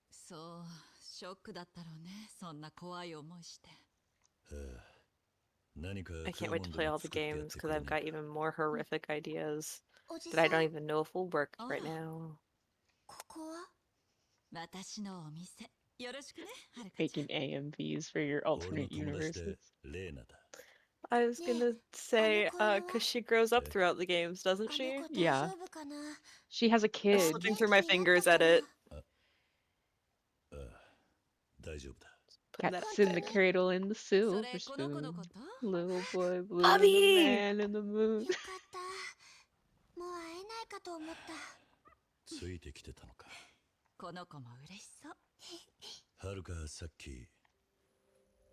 Speaker 5: そう、ショックだったろうね。そんな怖い思いして。
Speaker 4: ああ、何か
Speaker 1: I
Speaker 4: 食
Speaker 1: can't
Speaker 4: う
Speaker 1: wait
Speaker 4: も
Speaker 1: to
Speaker 4: んで
Speaker 1: play
Speaker 4: も
Speaker 1: all the
Speaker 4: 作ってやっ
Speaker 1: games
Speaker 4: て
Speaker 1: because
Speaker 4: くれ
Speaker 1: I've
Speaker 4: ね
Speaker 1: got
Speaker 4: えか。
Speaker 1: even more horrific ideas
Speaker 7: おじ
Speaker 1: that
Speaker 7: さ
Speaker 1: I
Speaker 7: ん
Speaker 1: don't even know if will work
Speaker 5: あ
Speaker 1: right
Speaker 5: ら、
Speaker 1: now.
Speaker 7: ここは
Speaker 5: 私のお店。よろしくね、はるかちゃん。
Speaker 2: Making AMVs for your
Speaker 4: 俺の
Speaker 2: alternate
Speaker 4: 友達
Speaker 2: universes.
Speaker 4: でレーナだ。
Speaker 1: I was gonna say,
Speaker 7: Ano
Speaker 1: because she grows up
Speaker 4: Eh?
Speaker 1: throughout the games,
Speaker 7: あ
Speaker 1: doesn't
Speaker 7: の
Speaker 1: she?
Speaker 7: 子大
Speaker 2: Yeah.
Speaker 7: 丈夫かな？
Speaker 2: She has a
Speaker 1: I'm
Speaker 2: kid.
Speaker 1: slipping through my fingers at it.
Speaker 4: ああ、大丈夫だ。
Speaker 1: Putting that
Speaker 2: Cats
Speaker 1: out
Speaker 2: in the
Speaker 1: there.
Speaker 2: cradle in the
Speaker 5: そ
Speaker 2: silver
Speaker 5: れ、この子の
Speaker 2: spoon.
Speaker 5: こと？
Speaker 2: Little boy blue, the
Speaker 1: Bobby!
Speaker 2: man in the moon.
Speaker 7: よかった。もう会えないかと思った。
Speaker 4: ついてきてたのか。
Speaker 5: この子も嬉しそう。
Speaker 4: はるかさっき、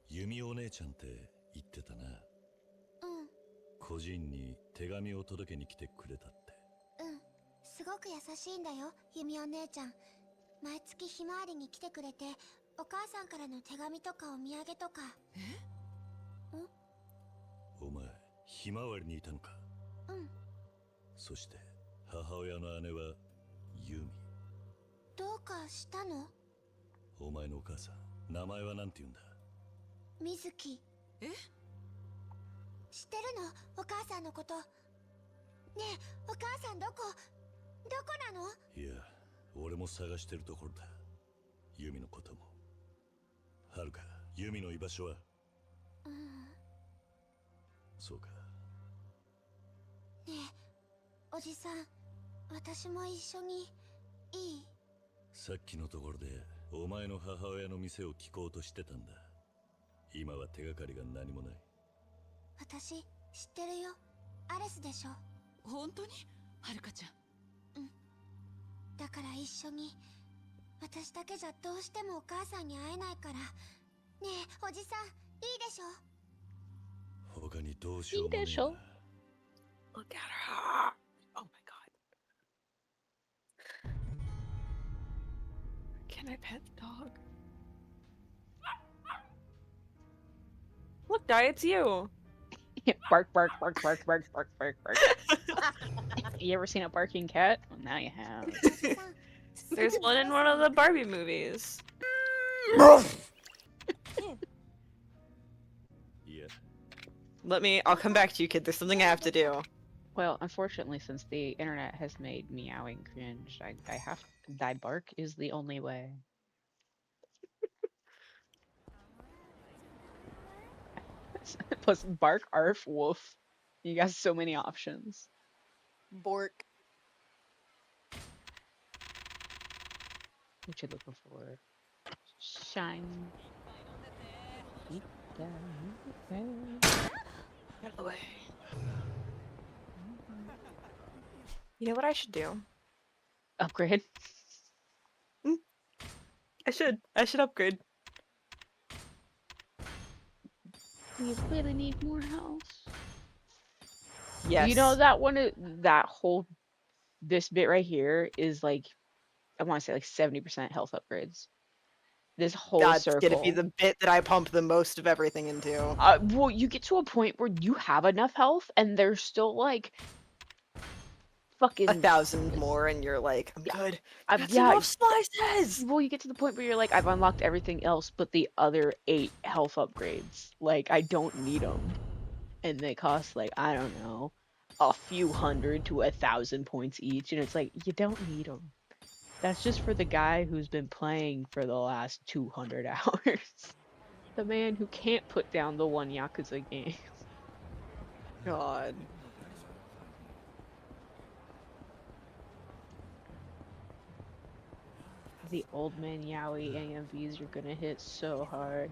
Speaker 4: 弓お姉ちゃんって言ってたな。
Speaker 7: うん
Speaker 4: 個人に手紙を届けに来てくれたって。
Speaker 7: うん。すごく優しいんだよ、ユミお姉ちゃん。毎月ひまわりに来てくれて、お母さんからの手紙とかお土産とか。
Speaker 4: お前、ひまわりにいたのか。
Speaker 7: うん。
Speaker 4: そして、母親の姉はユミ。
Speaker 7: どうかしたの？
Speaker 4: お前のお母さん、名前はなんて言うんだ。
Speaker 7: みずき。
Speaker 5: え？
Speaker 7: 知ってるの？お母さんのこと。ねえ、お母さんどこなの？
Speaker 4: いや、俺も探してるところだ。ユミのことも。はるか、ユミの居場所は。
Speaker 7: うん。
Speaker 4: そうか。
Speaker 7: ねえ、おじさん、私も一緒にいい？
Speaker 4: さっきのところで、お前の母親の店を聞こうとしてたんだ。今は手がかりが何もない。
Speaker 7: 私、知ってるよ。アレスでしょ。
Speaker 5: 本当に？はるかちゃん。
Speaker 7: だから一緒に。私だけじゃどうしてもお母さんに会えないから。ねえ、おじさん、いいでしょ？
Speaker 4: 他にどうしようもねえな。
Speaker 2: いいでしょ？
Speaker 1: Look at her. Oh my god. Can I pet the dog? Look, Di, it's you.
Speaker 2: Bark, bark, bark, bark, bark, bark, bark, bark. You ever seen a barking cat? Well, now you have.
Speaker 7: おじさん。
Speaker 1: There's one in one of the Barbie movies.
Speaker 4: いや、
Speaker 1: I'll come back to you, kid. There's something I have to do.
Speaker 2: Well, unfortunately, since the internet has made meowing cringe, I have thy bark is the only way. Plus, bark, arf, woof. You got so many options.
Speaker 6: Bork.
Speaker 2: What you looking for? Shine.
Speaker 1: Get out of the way. You know what I should do?
Speaker 2: Upgrade.
Speaker 1: I should upgrade.
Speaker 2: You really need more house.
Speaker 1: Yes.
Speaker 2: You know that that whole this bit right here is like, I want to say like 70% health upgrades. This whole
Speaker 1: that's
Speaker 2: circle.
Speaker 1: gonna be the bit that I pump the most of everything into.
Speaker 2: Well, you get to a point where you have enough health, and there's still like fucking
Speaker 1: 1,000 more, and you're like, I'm
Speaker 2: Yeah.
Speaker 1: good.
Speaker 2: I've
Speaker 1: That's
Speaker 2: yeah,
Speaker 1: enough slices!
Speaker 2: well, you get to the point where you're like, I've unlocked everything else but the other 8 health upgrades. Like, I don't need them. And they cost, like, I don't know, a few hundred to 1,000 points each. And it's like, you don't need them. That's just for the guy who's been playing for the last 200 hours. The man who can't put down the one Yakuza game.
Speaker 1: God.
Speaker 2: The old man Yaoi AMVs are gonna hit so hard.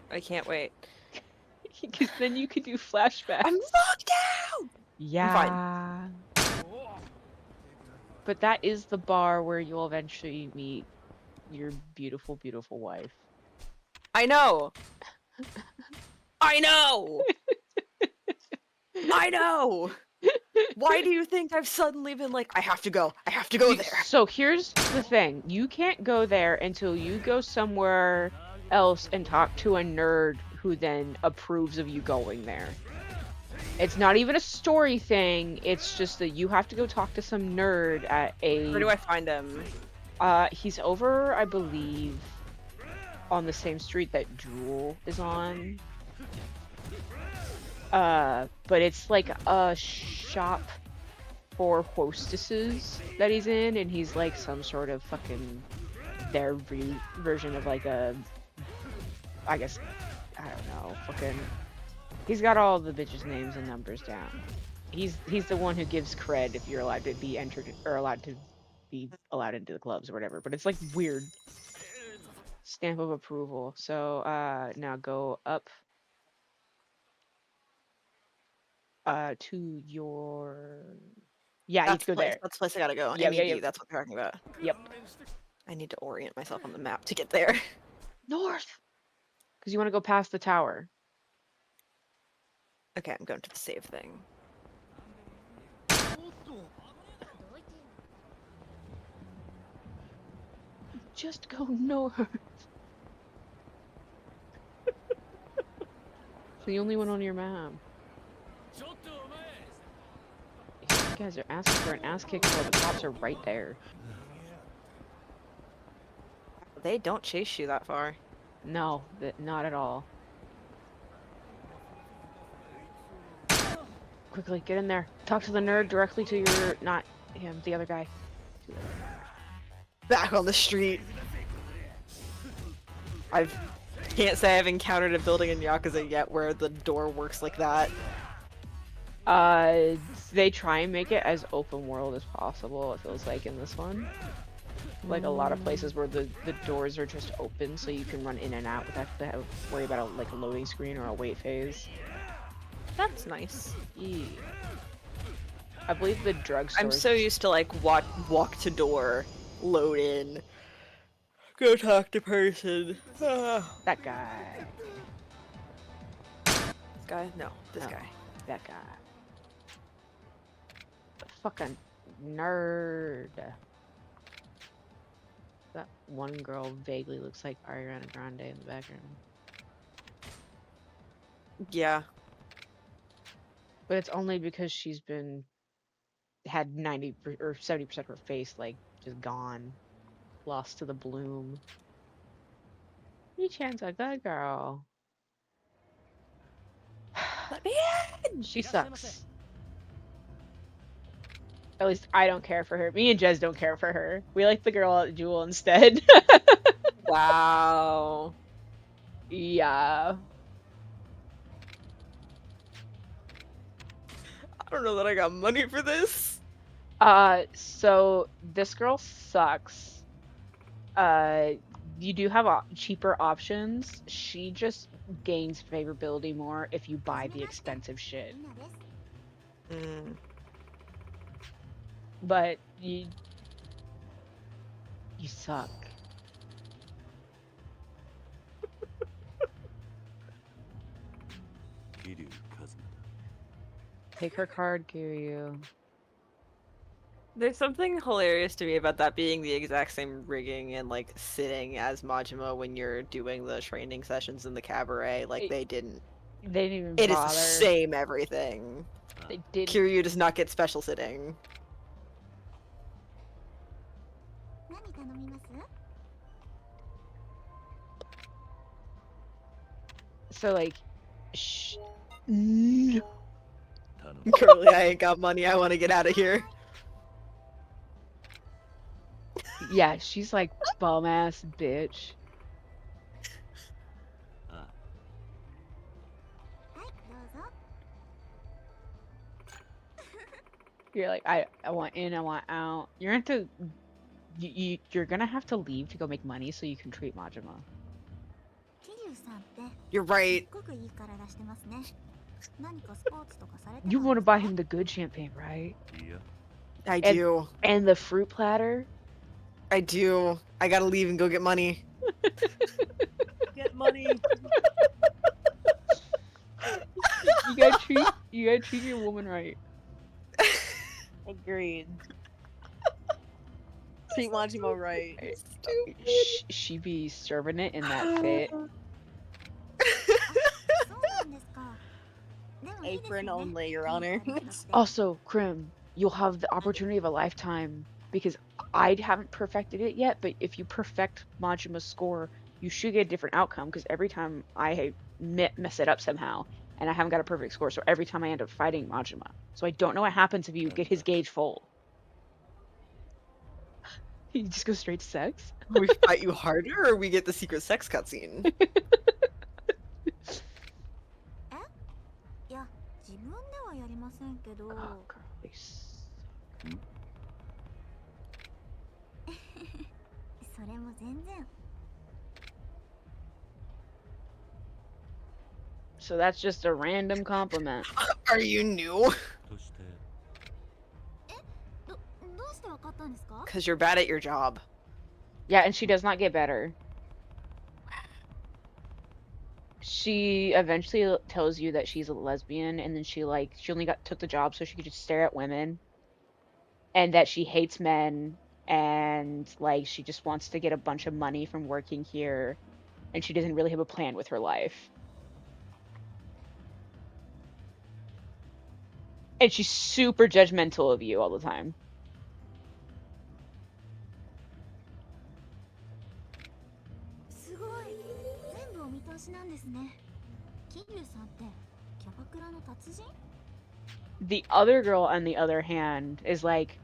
Speaker 1: I can't wait.
Speaker 2: Because then you could do flashbacks.
Speaker 1: I'm locked down!
Speaker 2: Yeah. But that is the bar where you'll eventually meet your beautiful, beautiful wife.
Speaker 1: I know! I know! I know! Why do you think I've suddenly been like, I have to go there?
Speaker 2: So here's the thing. You can't go there until you go somewhere else and talk to a nerd who then approves of you going there. It's not even a story thing. It's just that you have to go talk to some nerd at a...
Speaker 1: Where do I find him?
Speaker 2: He's over, I believe, on the same street that Jewel is on. But it's like a shop for hostesses that he's in, and he's like some sort of fucking their version of like a, I guess, I don't know, fucking. He's got all the bitches' names and numbers down. He's the one who gives cred if you're allowed to be entered or allowed to be allowed into the clubs or whatever. But it's like weird stamp of approval. So now go up to your you need to go there.
Speaker 1: That's the place I gotta go.
Speaker 2: Yep,
Speaker 1: MED,
Speaker 2: yep.
Speaker 1: that's what they're talking about.
Speaker 2: Yep.
Speaker 1: I need to orient myself on the map to get there.
Speaker 2: North. Because you want to go past the tower.
Speaker 1: Okay, I'm going to the save thing.
Speaker 2: Just go north. It's the only one on your map. You guys are asking for an ass kick while the cops are right there.
Speaker 1: They don't chase you that far.
Speaker 2: No, not at all. Quickly, get in there. Talk to the nerd directly to your... Not him, the other guy.
Speaker 1: Back on the street. Can't say I've encountered a building in Yakuza yet where the door works like that.
Speaker 2: They try and make it as open world as possible, it feels like, in this one. Like a lot of places where the doors are just open so you can run in and out without having to worry about a loading screen or a wait phase.
Speaker 1: That's nice.
Speaker 2: Yeah. I believe the drugstore.
Speaker 1: I'm so used to like walk to door, load in, go talk to person.
Speaker 2: That guy.
Speaker 1: This guy? No, this
Speaker 2: No.
Speaker 1: guy.
Speaker 2: That guy. The fucking nerd. That one girl vaguely looks like Ariana Grande in the background.
Speaker 1: Yeah.
Speaker 2: But it's only because she's had 90 or 70% of her face like just gone, lost to the bloom. Michan's a good girl.
Speaker 1: Let me in!
Speaker 2: She sucks. At least I don't care for her. Me and Jez don't care for her. We like the girl at Jewel instead.
Speaker 1: Wow.
Speaker 2: Yeah.
Speaker 1: I don't know that I got money for this.
Speaker 2: So this girl sucks. You do have cheaper options. She just gains favorability more if you buy the expensive shit.
Speaker 1: Mm.
Speaker 2: But you suck. Take her card, Kiryu.
Speaker 1: There's something hilarious to me about that being the exact same rigging and like sitting as Majima when you're doing the training sessions in the cabaret. Like they didn't
Speaker 2: They didn't even
Speaker 1: It is the
Speaker 2: bother.
Speaker 1: same everything.
Speaker 2: They didn't.
Speaker 1: Kiryu does not get special sitting.
Speaker 7: 何頼みます？
Speaker 2: So like, no.
Speaker 4: 頼む
Speaker 1: Curly, I ain't got money. I want to get out of here.
Speaker 2: Yeah, she's like bum ass bitch.
Speaker 4: あ
Speaker 7: はい、どうぞ。
Speaker 2: You're like, I want in, I want out. You're into, you're gonna have to leave to go make money so you can treat Majima.
Speaker 7: 桐生さんって
Speaker 1: You're
Speaker 7: すっ
Speaker 1: right.
Speaker 7: ごくいい体してますね。何かスポーツとかされてたん
Speaker 2: You
Speaker 7: です
Speaker 2: want to
Speaker 7: か？
Speaker 2: buy him the good champagne, right?
Speaker 4: いや
Speaker 1: I
Speaker 2: And-
Speaker 1: do.
Speaker 2: And the fruit platter.
Speaker 1: I do. I gotta leave and go get money.
Speaker 6: Get money.
Speaker 2: You gotta treat your woman right.
Speaker 6: Agreed. Treat Majima right.
Speaker 2: She be serving it in that fit.
Speaker 7: そうなんですか。でもいいですよ
Speaker 6: Apron
Speaker 7: ね。
Speaker 6: only, Your
Speaker 7: いい
Speaker 6: Honor.
Speaker 7: 彼氏として
Speaker 2: Also, Krim, you'll have the opportunity of a lifetime because I haven't perfected it yet, but if you perfect Majima's score, you should get a different outcome because every time I mess it up somehow and I haven't got a perfect score, so every time I end up fighting Majima. So I don't know what happens if you get his gauge full. He just goes straight to sex?
Speaker 1: We fight you harder, or we get the secret sex cutscene?
Speaker 7: いや、自分ではやりませんけど。
Speaker 2: Oh, girl, they suck.
Speaker 7: それも全然。
Speaker 2: So that's just a random compliment.
Speaker 1: Are you new?
Speaker 4: として
Speaker 7: どうしてわかったんですか？
Speaker 1: Because you're bad at your job.
Speaker 2: Yeah, and she does not get better. She eventually tells you that she's a lesbian, and then she only took the job so she could just stare at women, and that she hates men, and like she just wants to get a bunch of money from working here, and she doesn't really have a plan with her life. And she's super judgmental of you all the time.
Speaker 7: すごい。全部お見通しなんですね。桐生さんってキャバクラの達人？
Speaker 2: The other girl, on the other hand, is like,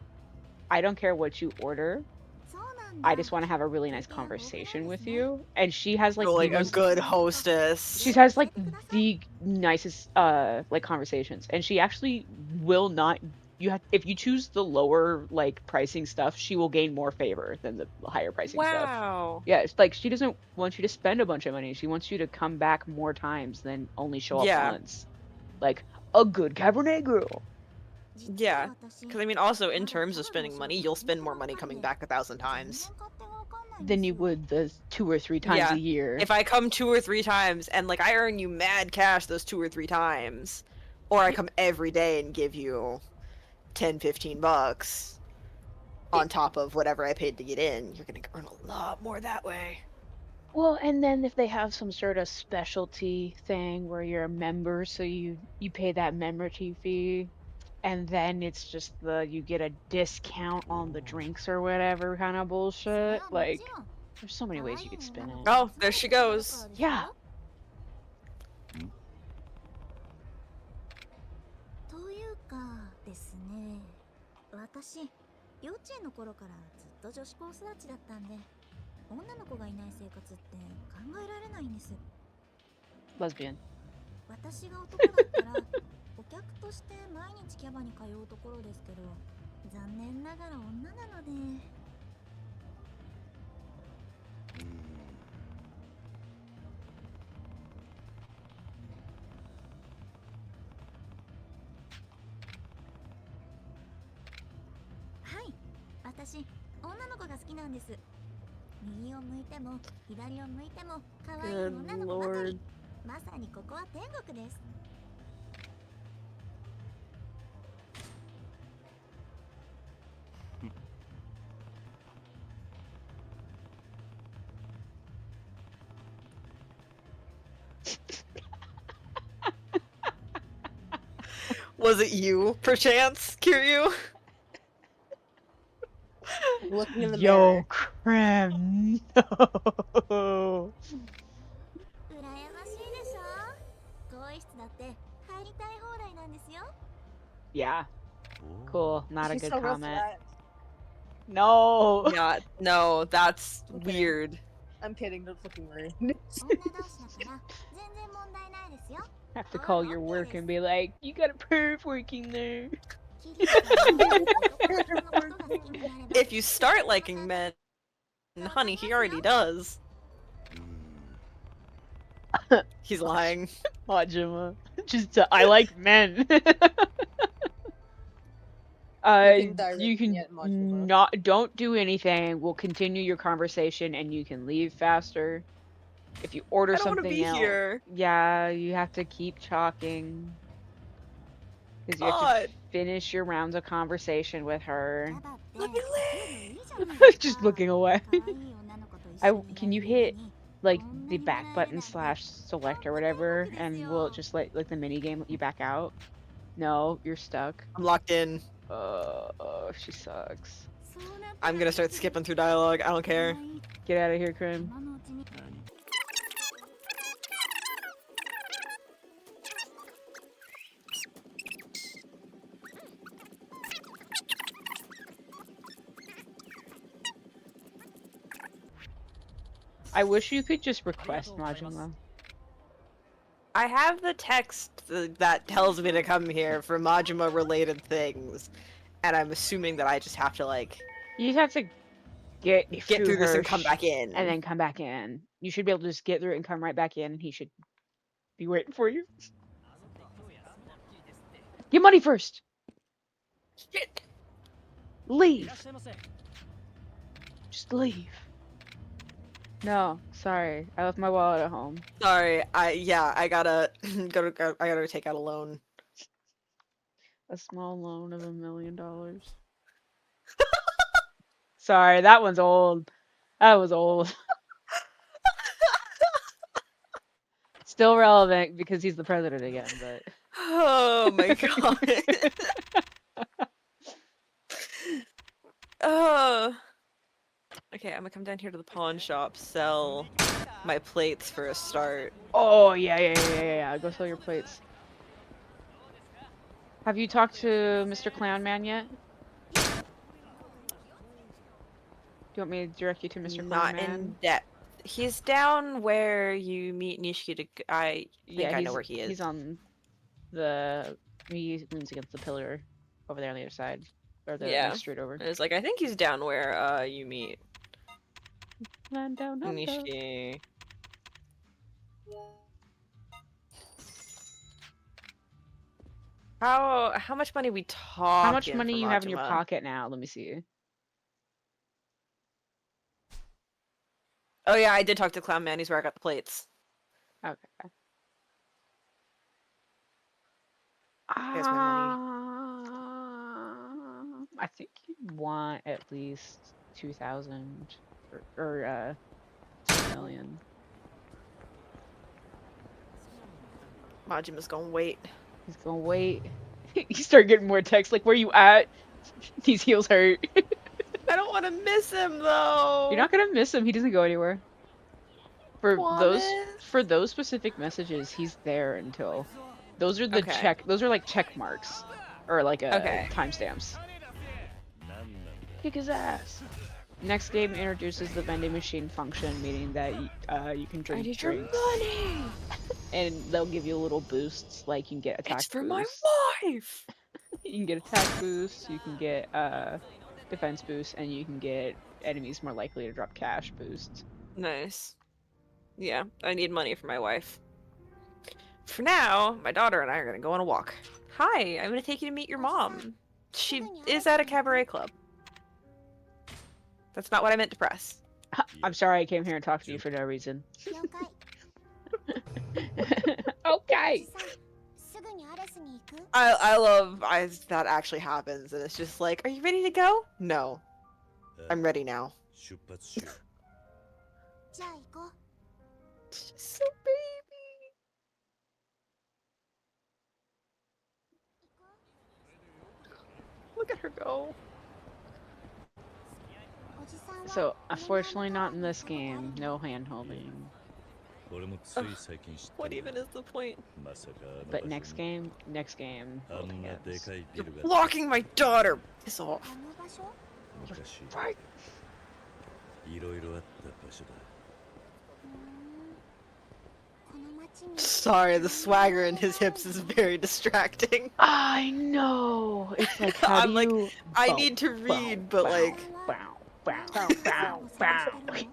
Speaker 2: I don't care what you order.
Speaker 7: そうなんだ。
Speaker 2: I just want to have a really nice conversation with you. And she has like
Speaker 1: You're
Speaker 2: the
Speaker 1: like a
Speaker 2: most,
Speaker 1: good hostess.
Speaker 2: she has like the nicest like conversations, and she actually will not. If you choose the lower like pricing stuff, she will gain more favor than the higher pricing stuff.
Speaker 6: Wow.
Speaker 2: Yeah, it's like she doesn't want you to spend a bunch of money. She wants you to come back more times than only show up
Speaker 1: Yeah.
Speaker 2: once. Like a good Cabernet girl.
Speaker 1: Yeah. Because I mean, also in terms of spending money, you'll spend more money coming back 1,000 times.
Speaker 2: Than you would the 2 or 3 times
Speaker 1: Yeah.
Speaker 2: a year.
Speaker 1: If I come 2 or 3 times and like I earn you mad cash those 2 or 3 times, or I come every day and give you 10, 15 bucks on top of whatever I paid to get in, you're gonna earn a lot more that way.
Speaker 2: Well, and then if they have some sort of specialty thing where you're a member, so you pay that membership fee, and then it's just you get a discount on the drinks or whatever kind of bullshit. Like, there's so many ways you could spin it.
Speaker 1: Oh, there she goes.
Speaker 2: Yeah.
Speaker 7: というかですね。私、幼稚園の頃からずっと女子高育ちだったんで、女の子がいない生活って考えられないんです。
Speaker 2: Lesbian.
Speaker 7: 私が男だったらお客として毎日キャバに通うところですけど、残念ながら女なので。はい、私女の子が好きなんです。右を向いても左を向いても可愛い
Speaker 1: Good
Speaker 7: 女の子ばかり。
Speaker 1: lord.
Speaker 7: まさにここは天国です。
Speaker 2: I
Speaker 1: Was it you, perchance, Kiryu?
Speaker 6: Looking in the
Speaker 2: Yo,
Speaker 6: mirror.
Speaker 2: Crim, no.
Speaker 7: 羨ましいでしょ。更衣室だって入りたい放題なんですよ。
Speaker 2: Yeah, cool. Not a
Speaker 6: She's
Speaker 2: good
Speaker 6: so real for
Speaker 2: comment.
Speaker 6: that.
Speaker 2: No.
Speaker 1: Yeah, no, that's
Speaker 6: Okay.
Speaker 1: weird.
Speaker 6: I'm kidding. Don't fucking worry.
Speaker 7: 女同士だから全然問題ないですよ。
Speaker 2: Have to call your work and be like, you got a perv working there.
Speaker 7: キリコさんも男の人のことが好きになれば
Speaker 1: If you start liking men, honey, he already does. He's lying.
Speaker 2: Majima. Just I like men.
Speaker 6: Looking directly
Speaker 2: You can
Speaker 6: at Majima.
Speaker 2: don't do anything. We'll continue your conversation and you can leave faster. If you order
Speaker 1: I don't want to
Speaker 2: something
Speaker 1: be
Speaker 2: else,
Speaker 1: here.
Speaker 2: yeah, you have to keep talking. Because you have to
Speaker 1: God.
Speaker 2: finish your rounds of conversation with her.
Speaker 7: だって
Speaker 1: Let me
Speaker 7: いい
Speaker 1: live.
Speaker 7: じゃないですか。
Speaker 2: Just looking away.
Speaker 7: 可愛い女の子と一緒にいられる
Speaker 2: Can you
Speaker 7: 上
Speaker 2: hit
Speaker 7: に
Speaker 2: like
Speaker 7: こんな
Speaker 2: the
Speaker 7: に
Speaker 2: back
Speaker 7: 笑える
Speaker 2: button
Speaker 7: なんて
Speaker 2: slash select or
Speaker 7: 本当天
Speaker 2: whatever
Speaker 7: 国です
Speaker 2: and
Speaker 7: よ。
Speaker 2: will it just like the mini game let you back out? No, you're stuck.
Speaker 1: I'm locked in.
Speaker 2: She sucks.
Speaker 7: そうなったら
Speaker 1: I'm gonna start skipping through dialogue. I don't care.
Speaker 7: 可愛い
Speaker 2: Get out of here, Krim.
Speaker 7: 今のうちに
Speaker 2: I wish you could just request Majima.
Speaker 1: I have the text that tells me to come here for Majima related things, and I'm assuming that I just have to like
Speaker 2: You just have to get
Speaker 1: through this
Speaker 2: her
Speaker 1: and come back in.
Speaker 2: and then come back in. You should be able to just get through it and come right back in, and he should be waiting for you. Get money first.
Speaker 1: Shit.
Speaker 2: Leave. Just leave. No, sorry. I left my wallet at home.
Speaker 1: Sorry, I gotta I gotta take out a loan.
Speaker 2: A small loan of $1 million. Sorry, that one's old. That was old. Still relevant because he's the president again, but
Speaker 1: Oh my god. Oh. Okay, I'm gonna come down here to the pawn shop, sell my plates for a start.
Speaker 2: oh yeah. Go sell your plates. Have you talked to Mr. Clown Man yet? Do you want me to direct you to Mr. Clown
Speaker 1: Not
Speaker 2: Man?
Speaker 1: in depth. He's down where you meet Nishiki to I think I know where he is.
Speaker 2: He's on the. He leans against the pillar over there on the other side, or the
Speaker 1: Yeah.
Speaker 2: next street over.
Speaker 1: It's like I think he's down where you meet
Speaker 2: Land down under.
Speaker 1: Nishiki. How much money we talking?
Speaker 2: How much money
Speaker 1: for
Speaker 2: you have in your
Speaker 1: Majima?
Speaker 2: pocket now? Let me see.
Speaker 1: Oh yeah, I did talk to Clown Man. He's where I got the plates.
Speaker 2: Okay.
Speaker 1: Here's my money.
Speaker 2: I think you want at least 2,000 or 2 million.
Speaker 1: Majima's gonna wait.
Speaker 2: He's gonna wait. You start getting more texts like, "Where you at? These heels hurt."
Speaker 1: I don't want to miss him though.
Speaker 2: You're not gonna miss him. He doesn't go anywhere. For
Speaker 1: Promise?
Speaker 2: those specific messages, he's there until. Those are the
Speaker 1: Okay.
Speaker 2: Those are like check marks, or like
Speaker 1: Okay.
Speaker 2: timestamps. Kick his ass. Next game introduces the vending machine function, meaning that you can
Speaker 1: I
Speaker 2: drink
Speaker 1: need your
Speaker 2: drinks,
Speaker 1: money.
Speaker 2: and they'll give you little boosts. Like you can get attack
Speaker 1: It's for
Speaker 2: boosts.
Speaker 1: my wife.
Speaker 2: You can get attack boosts. You can get defense boosts, and you can get enemies more likely to drop cash boosts.
Speaker 1: Nice. Yeah, I need money for my wife. For now, my daughter and I are gonna go on a walk. Hi, I'm gonna take you to meet your mom. She is at a cabaret club. That's not what I meant to press.
Speaker 2: I'm sorry I came here and talked to you for no reason.
Speaker 7: 了解
Speaker 2: Okay.
Speaker 7: さんすぐにアレスに行く
Speaker 1: I love that actually happens, and it's just like, are you ready to go? No, I'm ready now.
Speaker 4: 出発しよう。
Speaker 7: じゃあ行こう
Speaker 1: So baby. look at her go.
Speaker 2: So, unfortunately, not in this game. No hand holding.
Speaker 4: 俺もつい最近知った
Speaker 1: What
Speaker 4: んだ
Speaker 1: even is the point?
Speaker 4: まさかあの
Speaker 2: But
Speaker 4: 場所
Speaker 2: next
Speaker 4: に
Speaker 2: game,
Speaker 4: あ
Speaker 2: holding
Speaker 4: んなで
Speaker 2: hands.
Speaker 4: かいビ
Speaker 1: You're
Speaker 4: ルが
Speaker 1: blocking my daughter! Piss off.
Speaker 7: あの場所？
Speaker 4: 昔
Speaker 2: Right.
Speaker 4: いろいろあった場所だ
Speaker 7: この町に
Speaker 1: Sorry, the swagger in his hips is very distracting.
Speaker 2: I know. It's like how
Speaker 1: I'm
Speaker 2: do
Speaker 1: like,
Speaker 2: you?
Speaker 1: I
Speaker 2: bow,
Speaker 1: need to
Speaker 2: bow,
Speaker 1: read, but
Speaker 2: bow,
Speaker 1: like,
Speaker 2: bow, bow,
Speaker 7: 何
Speaker 2: bow,
Speaker 7: を
Speaker 2: bow.
Speaker 7: 探してるの？
Speaker 4: 話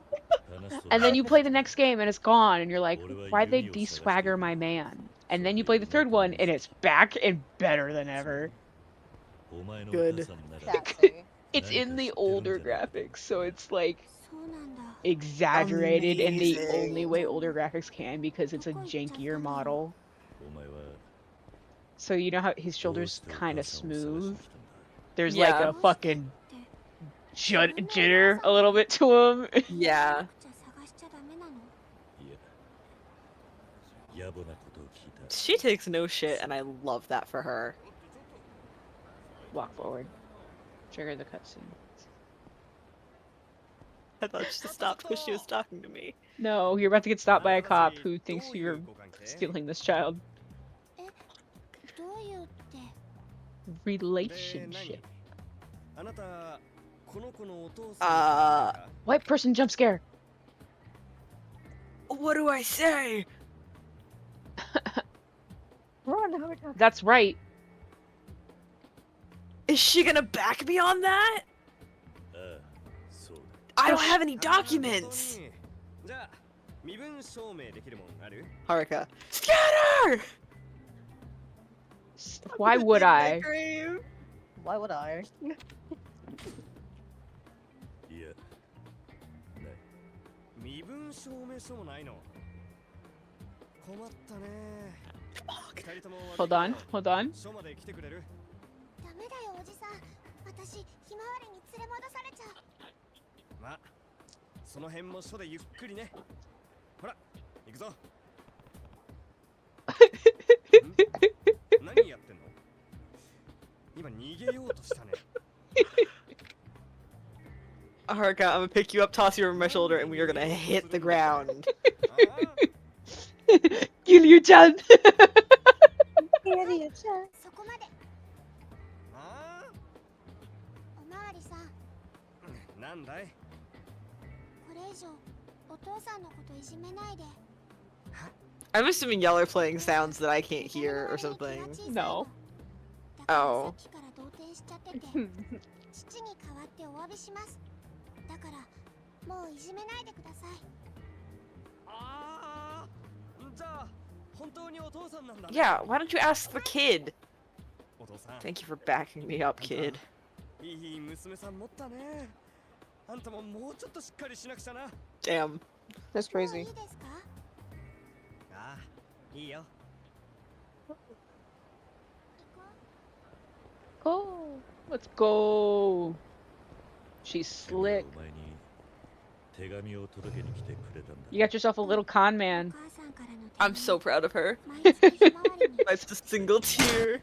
Speaker 4: すと
Speaker 2: And then you play the next game and it's gone, and you're like,
Speaker 4: What about
Speaker 2: why'd they
Speaker 4: Yumiを
Speaker 2: de-swagger
Speaker 4: 探している?
Speaker 2: my man? And then you play the third one and it's back and better than ever.
Speaker 4: お前のお
Speaker 1: Good.
Speaker 4: 母さんなら
Speaker 6: Catty.
Speaker 2: It's in the older graphics, so it's like
Speaker 7: そうなんだ。
Speaker 2: exaggerated in the only
Speaker 1: Amazing.
Speaker 2: way older graphics can because it's a jankier model.
Speaker 4: お前は
Speaker 2: So you know how his
Speaker 4: どう
Speaker 2: shoulders
Speaker 4: してお
Speaker 2: kind
Speaker 4: 母
Speaker 2: of
Speaker 4: さんを探しに
Speaker 2: smooth?
Speaker 4: 来たんだ
Speaker 2: There's like
Speaker 1: Yeah.
Speaker 2: a fucking jitter a little bit to him.
Speaker 1: Yeah.
Speaker 7: じゃあ探しちゃダメなの？
Speaker 4: いや野暮なことを聞いた
Speaker 1: She takes no shit, and I love that for her.
Speaker 2: Walk forward. Trigger the cutscene.
Speaker 1: I thought she stopped because she was talking to me.
Speaker 2: No, you're about to get stopped by a cop who thinks you're stealing this child.
Speaker 7: どういうって？
Speaker 2: Relationship.
Speaker 9: あなたこの子のお父さん
Speaker 2: White person jump scare.
Speaker 1: What do I say?
Speaker 2: That's right.
Speaker 1: Is she gonna back me on that?
Speaker 4: ああそうだ
Speaker 1: I don't have any documents.
Speaker 9: じゃあ身分証明できるもんある？
Speaker 1: Haruka. Scatter!
Speaker 2: Why would I?
Speaker 6: Why would I?
Speaker 4: いやない
Speaker 9: 身分証明書もないの。困ったね。二人とも
Speaker 2: Hold on, hold on.
Speaker 9: 署まで来てくれる？
Speaker 7: ダメだよおじさん。私ひまわりに連れ戻されちゃう。
Speaker 9: まあその辺も署でゆっくりね。ほら行くぞ。ん何やってんの？今逃げようとしたね。
Speaker 1: Haruka, I'm gonna pick you up, toss you over my shoulder, and we are gonna hit the ground.
Speaker 9: ああ
Speaker 2: Kiryu-chan.
Speaker 7: そこまで。
Speaker 9: あ
Speaker 7: おまわりさん、
Speaker 9: あなんだい？
Speaker 7: これ以上お父さんのこといじめないで。
Speaker 1: I'm assuming y'all are playing sounds that I can't hear or something.
Speaker 2: No.
Speaker 7: だからさ
Speaker 1: Oh.
Speaker 7: っきから動転しちゃってて、父に代わってお詫びします。だからもういじめないでください。
Speaker 9: ああじゃあ本当にお父さんなんだね。
Speaker 1: Yeah, why don't you ask the kid?
Speaker 9: お父さん。
Speaker 1: Thank you for backing me up, kid.
Speaker 9: いい娘さん持ったね。あんたももうちょっとしっかりしなくちゃな。
Speaker 1: Damn.
Speaker 6: That's
Speaker 7: もうい
Speaker 6: crazy.
Speaker 7: いですか？
Speaker 9: ああいいよ。
Speaker 2: Go. Let's go. She's slick.
Speaker 4: お前に手紙を届けに来てくれたんだ
Speaker 2: You got yourself a little con man.
Speaker 7: お母さんからの手
Speaker 1: I'm
Speaker 7: 紙
Speaker 1: so proud of her.
Speaker 7: 毎月ひまわりに
Speaker 1: Wipes a single tear.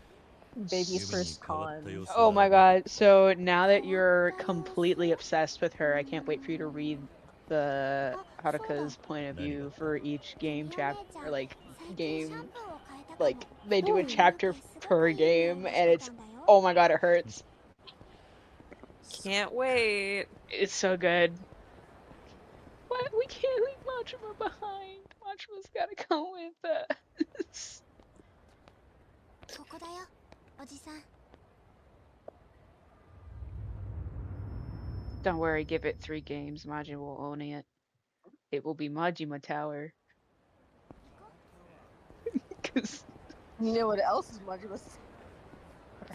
Speaker 6: Baby's
Speaker 4: 夢に
Speaker 6: first
Speaker 4: 変わった
Speaker 6: con.
Speaker 4: 様子は
Speaker 2: Oh my god. So now that you're completely obsessed with her, I can't wait for you to read the Haruka's point of view for each game chapter, or like
Speaker 7: 最近シ
Speaker 2: game.
Speaker 7: ャンプーを変えたかも。
Speaker 2: Like they do a chapter
Speaker 7: すごく
Speaker 2: per
Speaker 7: いい匂い
Speaker 2: game,
Speaker 7: が
Speaker 2: and
Speaker 7: して
Speaker 2: it's
Speaker 7: たんだよ。
Speaker 2: oh my god, it hurts.
Speaker 1: Can't wait.
Speaker 2: It's so good. What? We can't leave Majima behind. Majima's gotta come with us.
Speaker 7: ここだよ、おじさん。
Speaker 2: Don't worry, give it 3 games. Majima will own it. It will be Majima Tower. 'Cause
Speaker 6: You know what else is Majima's?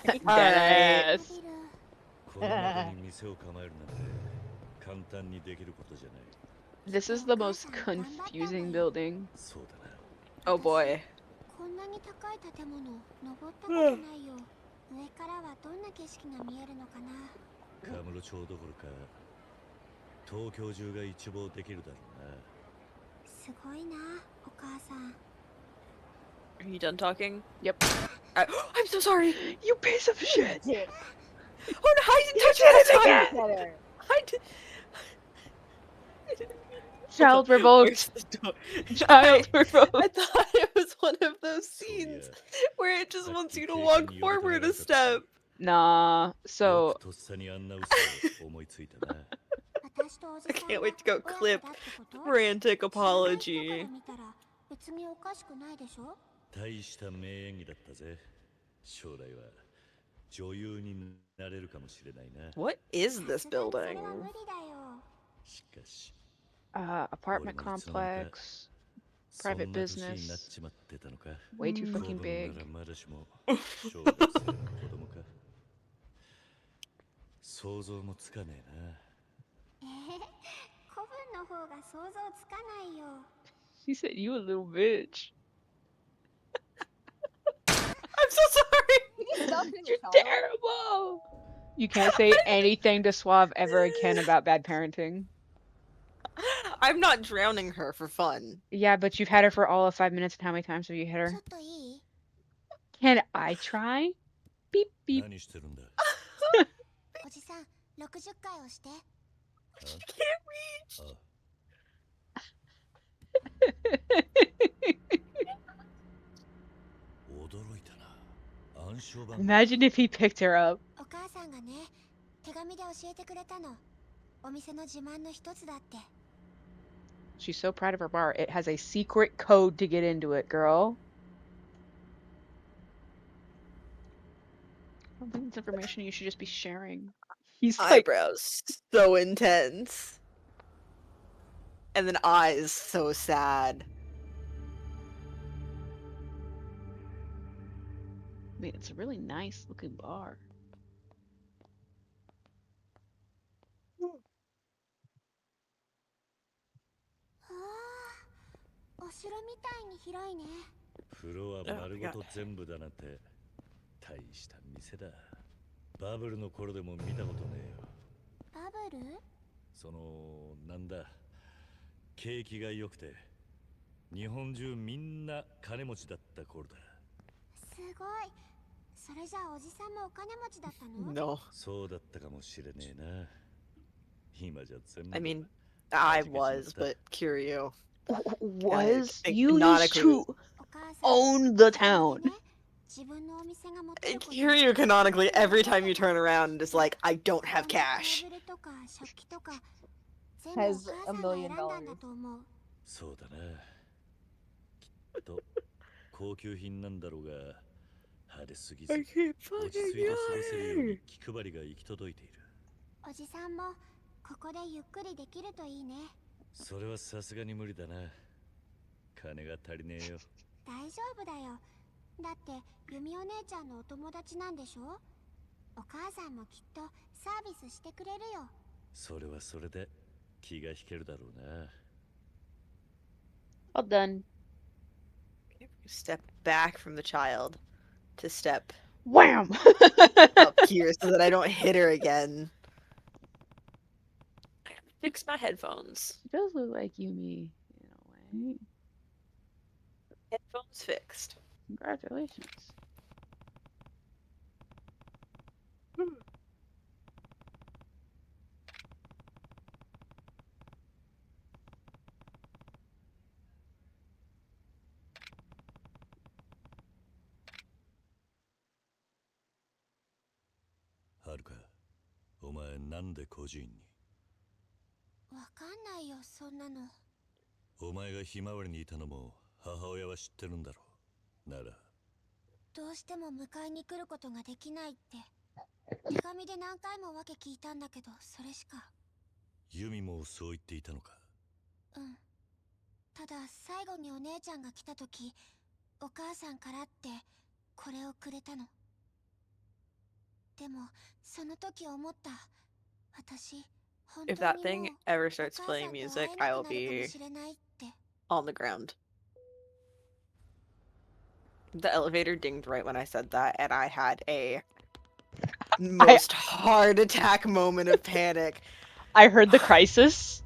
Speaker 2: deadass.
Speaker 7: ビル。
Speaker 4: この中に店を構えるなんて簡単にできることじゃない
Speaker 2: This is the most confusing building.
Speaker 4: そうだな
Speaker 1: Oh boy.
Speaker 7: こんなに高い建物登ったことないよ。上からはどんな景色が見えるのかな。
Speaker 4: カムロ町どころか東京中が一望できるだろうな
Speaker 7: すごいな、お母さん。
Speaker 1: Are you done talking?
Speaker 2: Yep.
Speaker 1: I'm so sorry.
Speaker 2: You piece of shit!
Speaker 1: Oh no, I didn't touch
Speaker 3: did
Speaker 1: it
Speaker 3: it
Speaker 1: this
Speaker 3: again!
Speaker 1: time!
Speaker 6: Look at her.
Speaker 1: I did. I didn't mean.
Speaker 2: Child
Speaker 1: Hold on,
Speaker 2: revolt.
Speaker 1: where's the door?
Speaker 2: Child
Speaker 1: I
Speaker 2: revolt.
Speaker 1: thought it was one of those
Speaker 4: So,
Speaker 1: scenes
Speaker 4: yeah.
Speaker 1: where it just
Speaker 4: さっ
Speaker 1: wants
Speaker 4: き
Speaker 1: you to
Speaker 4: 警
Speaker 1: walk
Speaker 4: 官に呼び止め
Speaker 1: forward
Speaker 4: ら
Speaker 1: a
Speaker 4: れた時
Speaker 1: step.
Speaker 2: Nah.
Speaker 4: よ
Speaker 2: So
Speaker 4: くとっさにあんな嘘を思いついたな。
Speaker 7: 私とおじ
Speaker 1: I
Speaker 7: さん
Speaker 1: can't
Speaker 7: が
Speaker 1: wait to go
Speaker 7: 親子
Speaker 1: clip
Speaker 7: だってこと
Speaker 1: frantic
Speaker 7: 知らない人から
Speaker 1: apology.
Speaker 7: 見たら別におかしくないでしょ。
Speaker 4: 大した名演技だったぜ。将来は女優になれるかもしれないな。
Speaker 1: What is
Speaker 7: さ
Speaker 1: this
Speaker 7: すがにそれ
Speaker 1: building?
Speaker 7: は無理だよ。
Speaker 4: しかし、
Speaker 2: apartment complex, private
Speaker 4: そんな年になっ
Speaker 2: business.
Speaker 4: ちまってたのか。
Speaker 2: Way too
Speaker 4: 子
Speaker 2: fucking
Speaker 4: 分
Speaker 2: big.
Speaker 4: ならまだしも小学生の子供か。想像もつかねえな。
Speaker 7: 古文の方が想像つかないよ。
Speaker 2: She said, "You a little bitch."
Speaker 1: I'm so sorry.
Speaker 6: Stop being a
Speaker 2: You're
Speaker 6: child.
Speaker 2: terrible. You can't say anything to Suave ever again about bad parenting.
Speaker 1: I'm not drowning her for fun.
Speaker 2: Yeah, but you've had her for all of 5 minutes, and how many times have you hit
Speaker 7: ち
Speaker 2: her?
Speaker 7: ょっといい？
Speaker 2: Can I try? Beep beep.
Speaker 4: 何してるんだ。
Speaker 7: おじさん、60回押して。
Speaker 4: あ、 驚いたな。暗証番号。
Speaker 2: Imagine if he picked her up.
Speaker 7: お母さんがね、手紙で教えてくれたの。お店の自慢の一つだって。
Speaker 2: She's so proud of her bar. It has a secret code to get into it, girl. I don't think it's information you should just be sharing. He's like,
Speaker 1: Eyebrows so intense. And then eyes so sad.
Speaker 2: I mean, it's a really nice looking bar.
Speaker 7: お城みたいに広いね。
Speaker 4: フロア丸ごと全部だなんて大した店だ。バブルの頃でも見たことねえよ。
Speaker 7: バブル？
Speaker 4: そのなんだ、景気が良くて日本中みんな金持ちだった頃だ。
Speaker 7: すごい。それじゃあおじさんもお金持ちだったの？
Speaker 1: No.
Speaker 4: そうだったかもしれねえな。今じゃ全部。
Speaker 1: I mean, I was, but Kiryu.
Speaker 2: Was
Speaker 1: I think
Speaker 2: you used
Speaker 1: canonically-
Speaker 2: to
Speaker 7: お母さん
Speaker 2: own the town?
Speaker 7: ね、自分のお店が持ってること
Speaker 1: Kiryu canonically, every time you turn around, is like, I don't have cash.
Speaker 7: テーブルとか食器とか全部お
Speaker 6: Has
Speaker 7: 母さ
Speaker 6: a
Speaker 7: んが選ん
Speaker 6: million
Speaker 7: だんだと思う。
Speaker 4: そうだな。きっと高級品なんだろうが、派手すぎず
Speaker 1: I keep
Speaker 4: 落ち着いて過ごせるように気配りが行き届いている。
Speaker 7: おじさんもここでゆっくりできるといいね。
Speaker 4: それはさすがに無理だな。金が足りねえよ。
Speaker 7: 大丈夫だよ。だってユミお姉ちゃんのお友達なんでしょ。お母さんもきっとサービスしてくれるよ。
Speaker 4: それはそれで気が引けるだろうな。
Speaker 2: Well done.
Speaker 1: Step back from the child to step
Speaker 2: Wham!
Speaker 1: up here so that I don't hit her again. Fix my headphones.
Speaker 2: She does look like Yumi in a way.
Speaker 1: Headphones fixed.
Speaker 2: Congratulations.
Speaker 1: Hmm.
Speaker 4: はるか、お前なんで孤児院に？
Speaker 7: わかんないよ、そんなの。
Speaker 4: お前がひまわりにいたのも母親は知ってるんだろう。なら
Speaker 7: どうしても迎えに来ることができないって。手紙で何回も訳聞いたんだけど、それしか。
Speaker 4: ユミもそう言っていたのか。
Speaker 7: うん。ただ最後にお姉ちゃんが来た時、お母さんからってこれをくれたの。でもその時思った。私、本当
Speaker 1: If
Speaker 7: に
Speaker 1: that
Speaker 7: も
Speaker 1: thing
Speaker 7: う
Speaker 1: ever
Speaker 7: お
Speaker 1: starts
Speaker 7: 母さ
Speaker 1: playing
Speaker 7: んと会
Speaker 1: music,
Speaker 7: えなく
Speaker 1: I
Speaker 7: な
Speaker 1: will
Speaker 7: るかも
Speaker 1: be
Speaker 7: しれないって。
Speaker 1: on the ground. The elevator dinged right when I said that, and I had a most heart attack moment of panic.
Speaker 2: I heard the crisis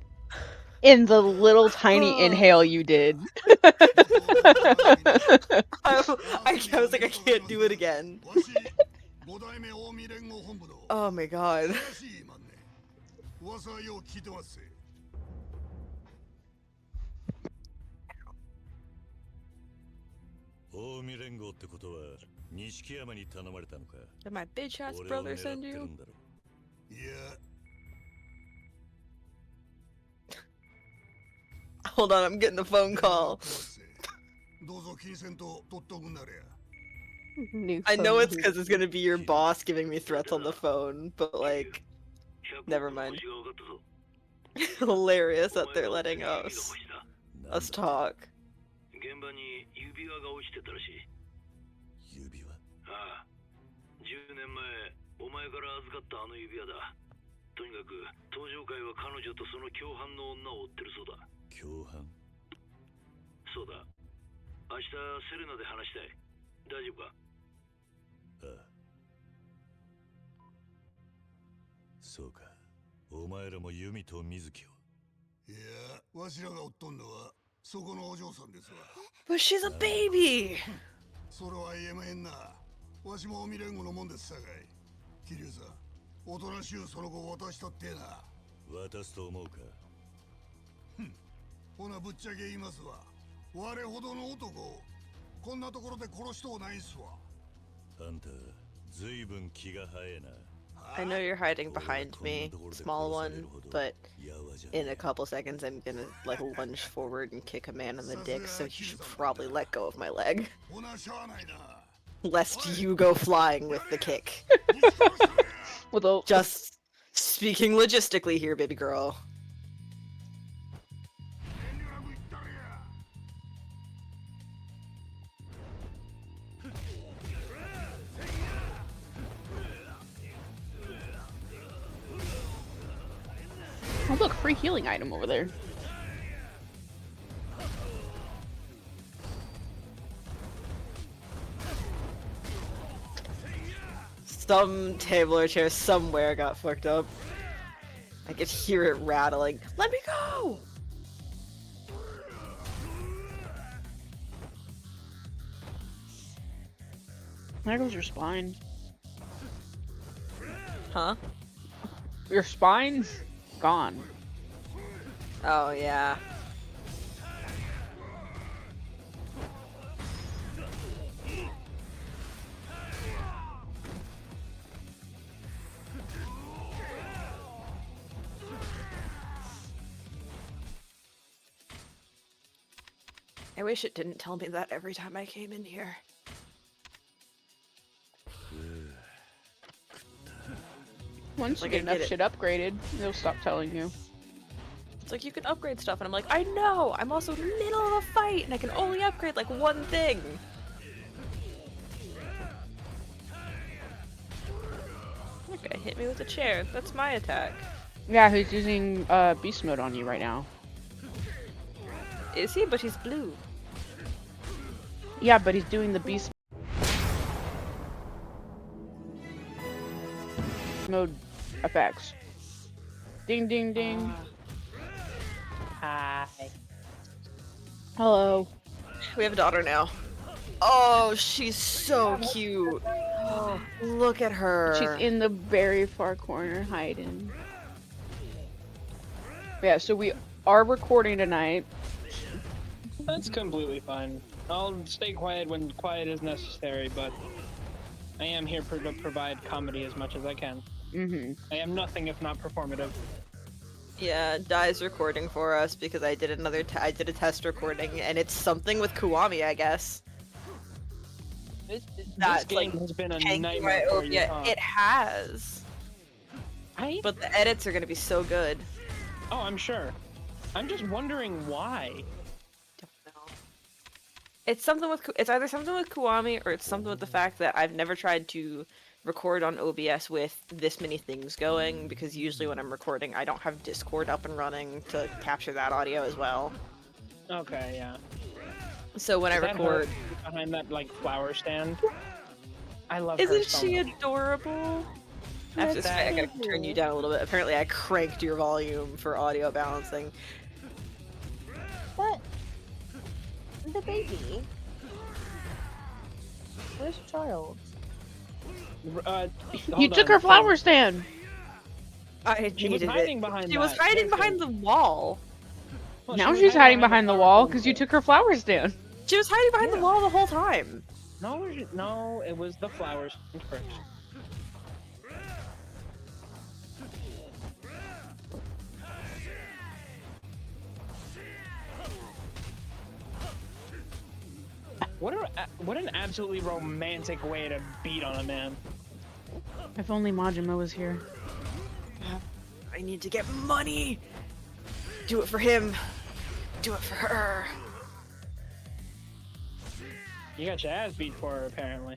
Speaker 2: in the little tiny inhale you did.
Speaker 1: I was like, I can't do it again. Oh my god.
Speaker 8: 噂はよう聞いてますぜ。
Speaker 4: 近江連合ってことは錦山に頼まれたのか。
Speaker 1: Did my bitch ass
Speaker 4: 俺を
Speaker 1: brother
Speaker 4: 狙って
Speaker 1: send
Speaker 4: る
Speaker 1: you?
Speaker 4: んだろ。
Speaker 8: いや、
Speaker 1: Hold on, I'm getting a phone call.
Speaker 8: どうぞ金銭と取っておくんなれや。
Speaker 6: New
Speaker 1: I know
Speaker 6: phone
Speaker 1: it's
Speaker 6: here.
Speaker 1: because it's gonna be your boss giving me threats on the phone, but like, never mind. Hilarious that they're letting us talk.
Speaker 8: 現場に指輪が落ちてたらしい。
Speaker 4: 指輪。
Speaker 8: ああ、10年前お前から預かったあの指輪だ。とにかく登場会は彼女とその共犯の女を追ってるそうだ。
Speaker 4: 共犯。
Speaker 8: そうだ。明日セレナで話したい。大丈夫か？
Speaker 4: ああ。そうか。お前らも弓と水木を。
Speaker 8: いや、わしらが追っとんのはそこのお嬢さんですわ。
Speaker 1: But she's a baby!
Speaker 8: それは言えまへんな。わしも近江連合のもんですさかい。桐生さん、おとなしゅうその子を渡したってな。
Speaker 4: 渡すと思うか。
Speaker 8: ほなぶっちゃけ言いますわ。我ほどの男、こんなところで殺しとうないっすわ。
Speaker 4: あんた、ずいぶん気が早いな。
Speaker 1: I know you're hiding behind me, small one, but in a couple seconds I'm gonna like lunge forward and kick a man in the dick, so you should probably let go of my leg.
Speaker 8: ほなしゃあないな。
Speaker 1: Lest you go flying with the kick.
Speaker 2: With a
Speaker 1: Just speaking logistically here, baby girl.
Speaker 8: 遠慮なく言ったれや。
Speaker 2: oh look, free healing item over there.
Speaker 1: Some table or chair somewhere got fucked up. I could hear it rattling. Let me go!
Speaker 2: There goes your spine.
Speaker 1: Huh?
Speaker 2: Your spine's gone.
Speaker 1: Oh, yeah. I wish it didn't tell me that every time I came in here.
Speaker 2: Once
Speaker 1: Like,
Speaker 2: you
Speaker 1: I
Speaker 2: get enough
Speaker 1: get it.
Speaker 2: shit upgraded, they'll stop telling you.
Speaker 1: It's like you can upgrade stuff, and I'm like, I know! I'm also middle of a fight, and I can only upgrade like one thing! That guy hit me with a chair. That's my attack.
Speaker 2: Yeah, he's using beast mode on you right now.
Speaker 1: Is he? But he's blue.
Speaker 2: Yeah, but he's doing the beast mode effects. Ding ding ding.
Speaker 3: Hi.
Speaker 2: Hello.
Speaker 1: We have a daughter now. Oh, she's so cute. Oh, look at her.
Speaker 2: She's in the very far corner hiding. Yeah, so we are recording tonight.
Speaker 3: That's completely fine. I'll stay quiet when quiet is necessary, but I am here to provide comedy as much as I can.
Speaker 2: Mm-hmm.
Speaker 3: I am nothing if not performative.
Speaker 1: Yeah, Dai's recording for us because I did I did a test recording, and it's something with Kiwami, I guess.
Speaker 3: This
Speaker 1: That's
Speaker 3: game
Speaker 1: like
Speaker 3: has been a
Speaker 1: Tanky
Speaker 3: nightmare for you, huh?
Speaker 1: It has. But the edits are gonna be so good.
Speaker 3: Oh, I'm sure. I'm just wondering why.
Speaker 1: Don't know. It's something with it's either something with Kiwami or it's something with the fact that I've never tried to record on OBS with this many things going, because usually when I'm recording I don't have Discord up and running to capture that audio as well.
Speaker 3: Okay, yeah.
Speaker 1: So when I
Speaker 3: Is that her
Speaker 1: record,
Speaker 3: behind that like flower stand, I love her
Speaker 1: isn't
Speaker 3: so
Speaker 1: she
Speaker 3: much.
Speaker 1: adorable? After this fight, I gotta turn you down a little bit. Apparently, I cranked your volume for audio balancing.
Speaker 6: What? The baby? Where's the child?
Speaker 2: You took her flower stand.
Speaker 1: I
Speaker 3: She was
Speaker 1: needed
Speaker 3: hiding
Speaker 1: it.
Speaker 3: behind
Speaker 1: She was
Speaker 3: that.
Speaker 1: hiding
Speaker 3: Careful.
Speaker 1: behind the wall.
Speaker 3: Well,
Speaker 2: Now
Speaker 3: was
Speaker 2: she's hiding behind the wall
Speaker 3: flower
Speaker 2: because you
Speaker 3: stand.
Speaker 2: took her flower stand.
Speaker 1: She was hiding behind the
Speaker 3: Yeah.
Speaker 1: wall the whole time.
Speaker 3: No, it was the flowers first. What an absolutely romantic way to beat on a man.
Speaker 2: If only Majima was here.
Speaker 1: I need to get money. Do it for him. Do it for her.
Speaker 3: You got your ass beat for her, apparently.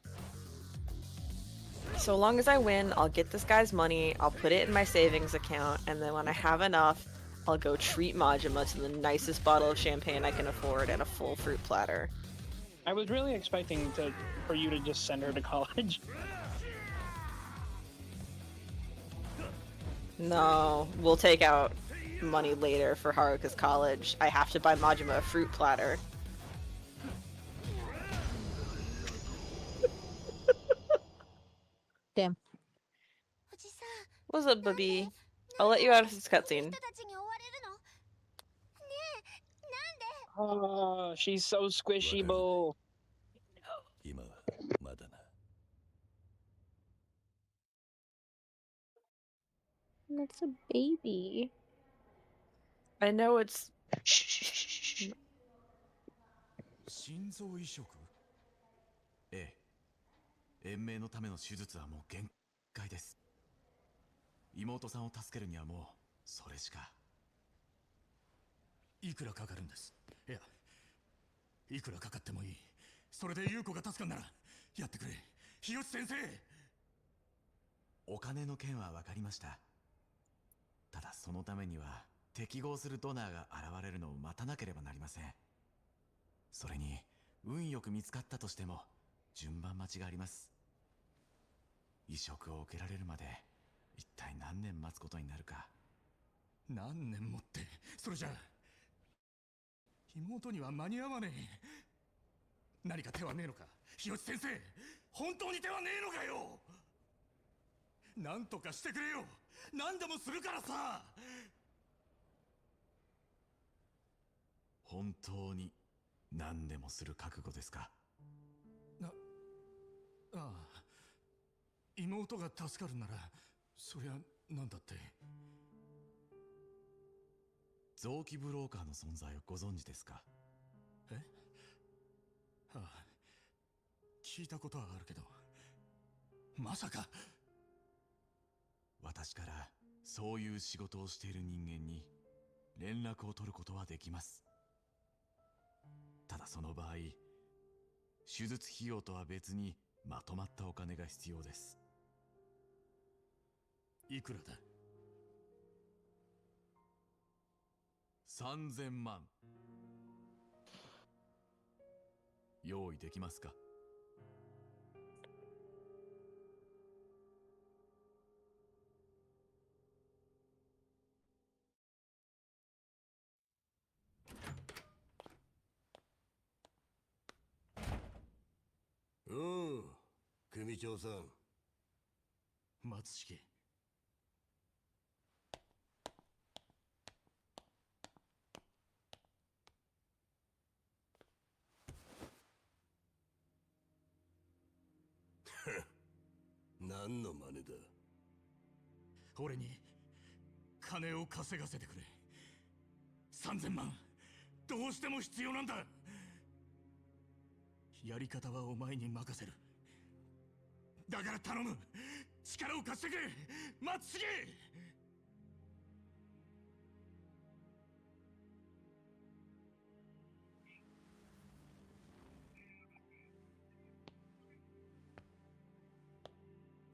Speaker 1: So long as I win, I'll get this guy's money, I'll put it in my savings account, and then when I have enough, I'll go treat Majima to the nicest bottle of champagne I can afford and a full fruit platter.
Speaker 3: I was really expecting for you to just send her to college.
Speaker 1: No, we'll take out money later for Haruka's college. I have to buy Majima a fruit platter.
Speaker 6: Damn.
Speaker 1: What's up, Bubby? I'll let you out of this cutscene.
Speaker 3: Oh, she's so squishy, boo.
Speaker 4: 今はまだな。
Speaker 6: That's a baby.
Speaker 1: I know it's...
Speaker 9: 心臓移植？ええ。延命のための手術はもう限界です。妹さんを助けるにはもうそれしか。いくらかかるんです？いや、いくらかかってもいい。それで優子が助かるならやってくれ、日吉先生。お金の件は分かりました。ただそのためには適合するドナーが現れるのを待たなければなりません。それに運よく見つかったとしても順番待ちがあります。移植を受けられるまで一体何年待つことになるか。何年もって、それじゃ妹には間に合わねえ。何か手はねえのか、日吉先生。本当に手はねえのかよ。なんとかしてくれよ。何でもするからさ。本当に何でもする覚悟ですか？ああ、妹が助かるならそりゃ何だって。臓器ブローカーの存在をご存知ですか？え？ああ、聞いたことはあるけど、まさか。私からそういう仕事をしている人間に連絡を取ることはできます。ただその場合、手術費用とは別にまとまったお金が必要です。いくらだ？3000万。用意できますか？組長さん。松重。何の真似だ。俺に金を稼がせてくれ。3000万どうしても必要なんだ。やり方はお前に任せる。だから頼む、力を貸してくれ、松重。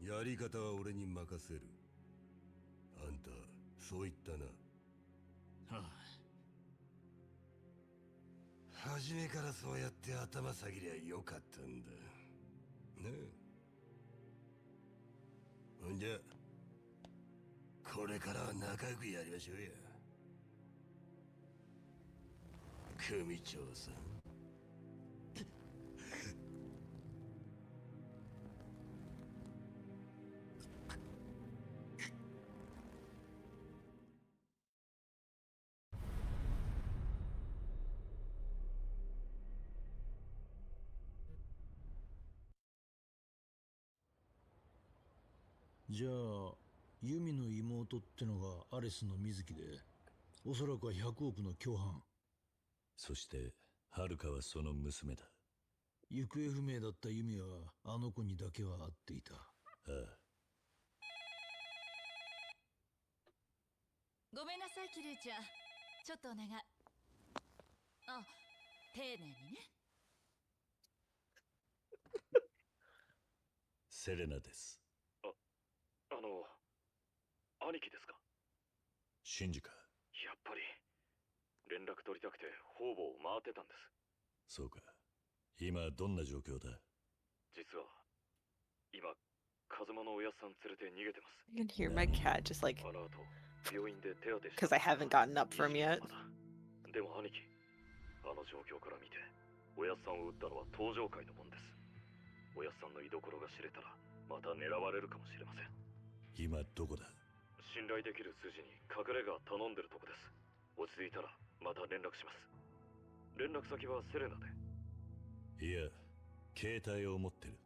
Speaker 9: やり方は俺に任せる。あんたそう言ったな。はあ、初めからそうやって頭下げりゃよかったんだねえ。ほんじゃこれからは仲良くやりましょうや、組長さん。
Speaker 10: じゃあユミの妹ってのがアレスの水木で、おそらくは100億の共犯。
Speaker 4: そしてはるかはその娘だ。
Speaker 10: 行方不明だったユミはあの子にだけは会っていた。
Speaker 4: ああ。
Speaker 5: ごめんなさいキルーちゃん、ちょっとお願い。あ、丁寧にね。
Speaker 4: セレナです。
Speaker 8: 兄貴ですか？
Speaker 4: シンジか。
Speaker 8: やっぱり連絡取りたくて方々を回ってたんです。
Speaker 4: そうか。今どんな状況だ？
Speaker 8: 実は今風間のおやっさん連れて逃げてます。
Speaker 1: I can hear my cat just like
Speaker 8: あの後病院で手当てして
Speaker 1: because I haven't gotten up from yet.
Speaker 8: でも兄貴、あの状況から見ておやっさんを撃ったのは登場界のもんです。おやっさんの居所が知れたらまた狙われるかもしれません。
Speaker 4: 今どこだ？
Speaker 8: 信頼できる筋に隠れ家頼んでるとこです。落ち着いたらまた連絡します。連絡先はセレナで。
Speaker 4: いや、携帯を持ってる。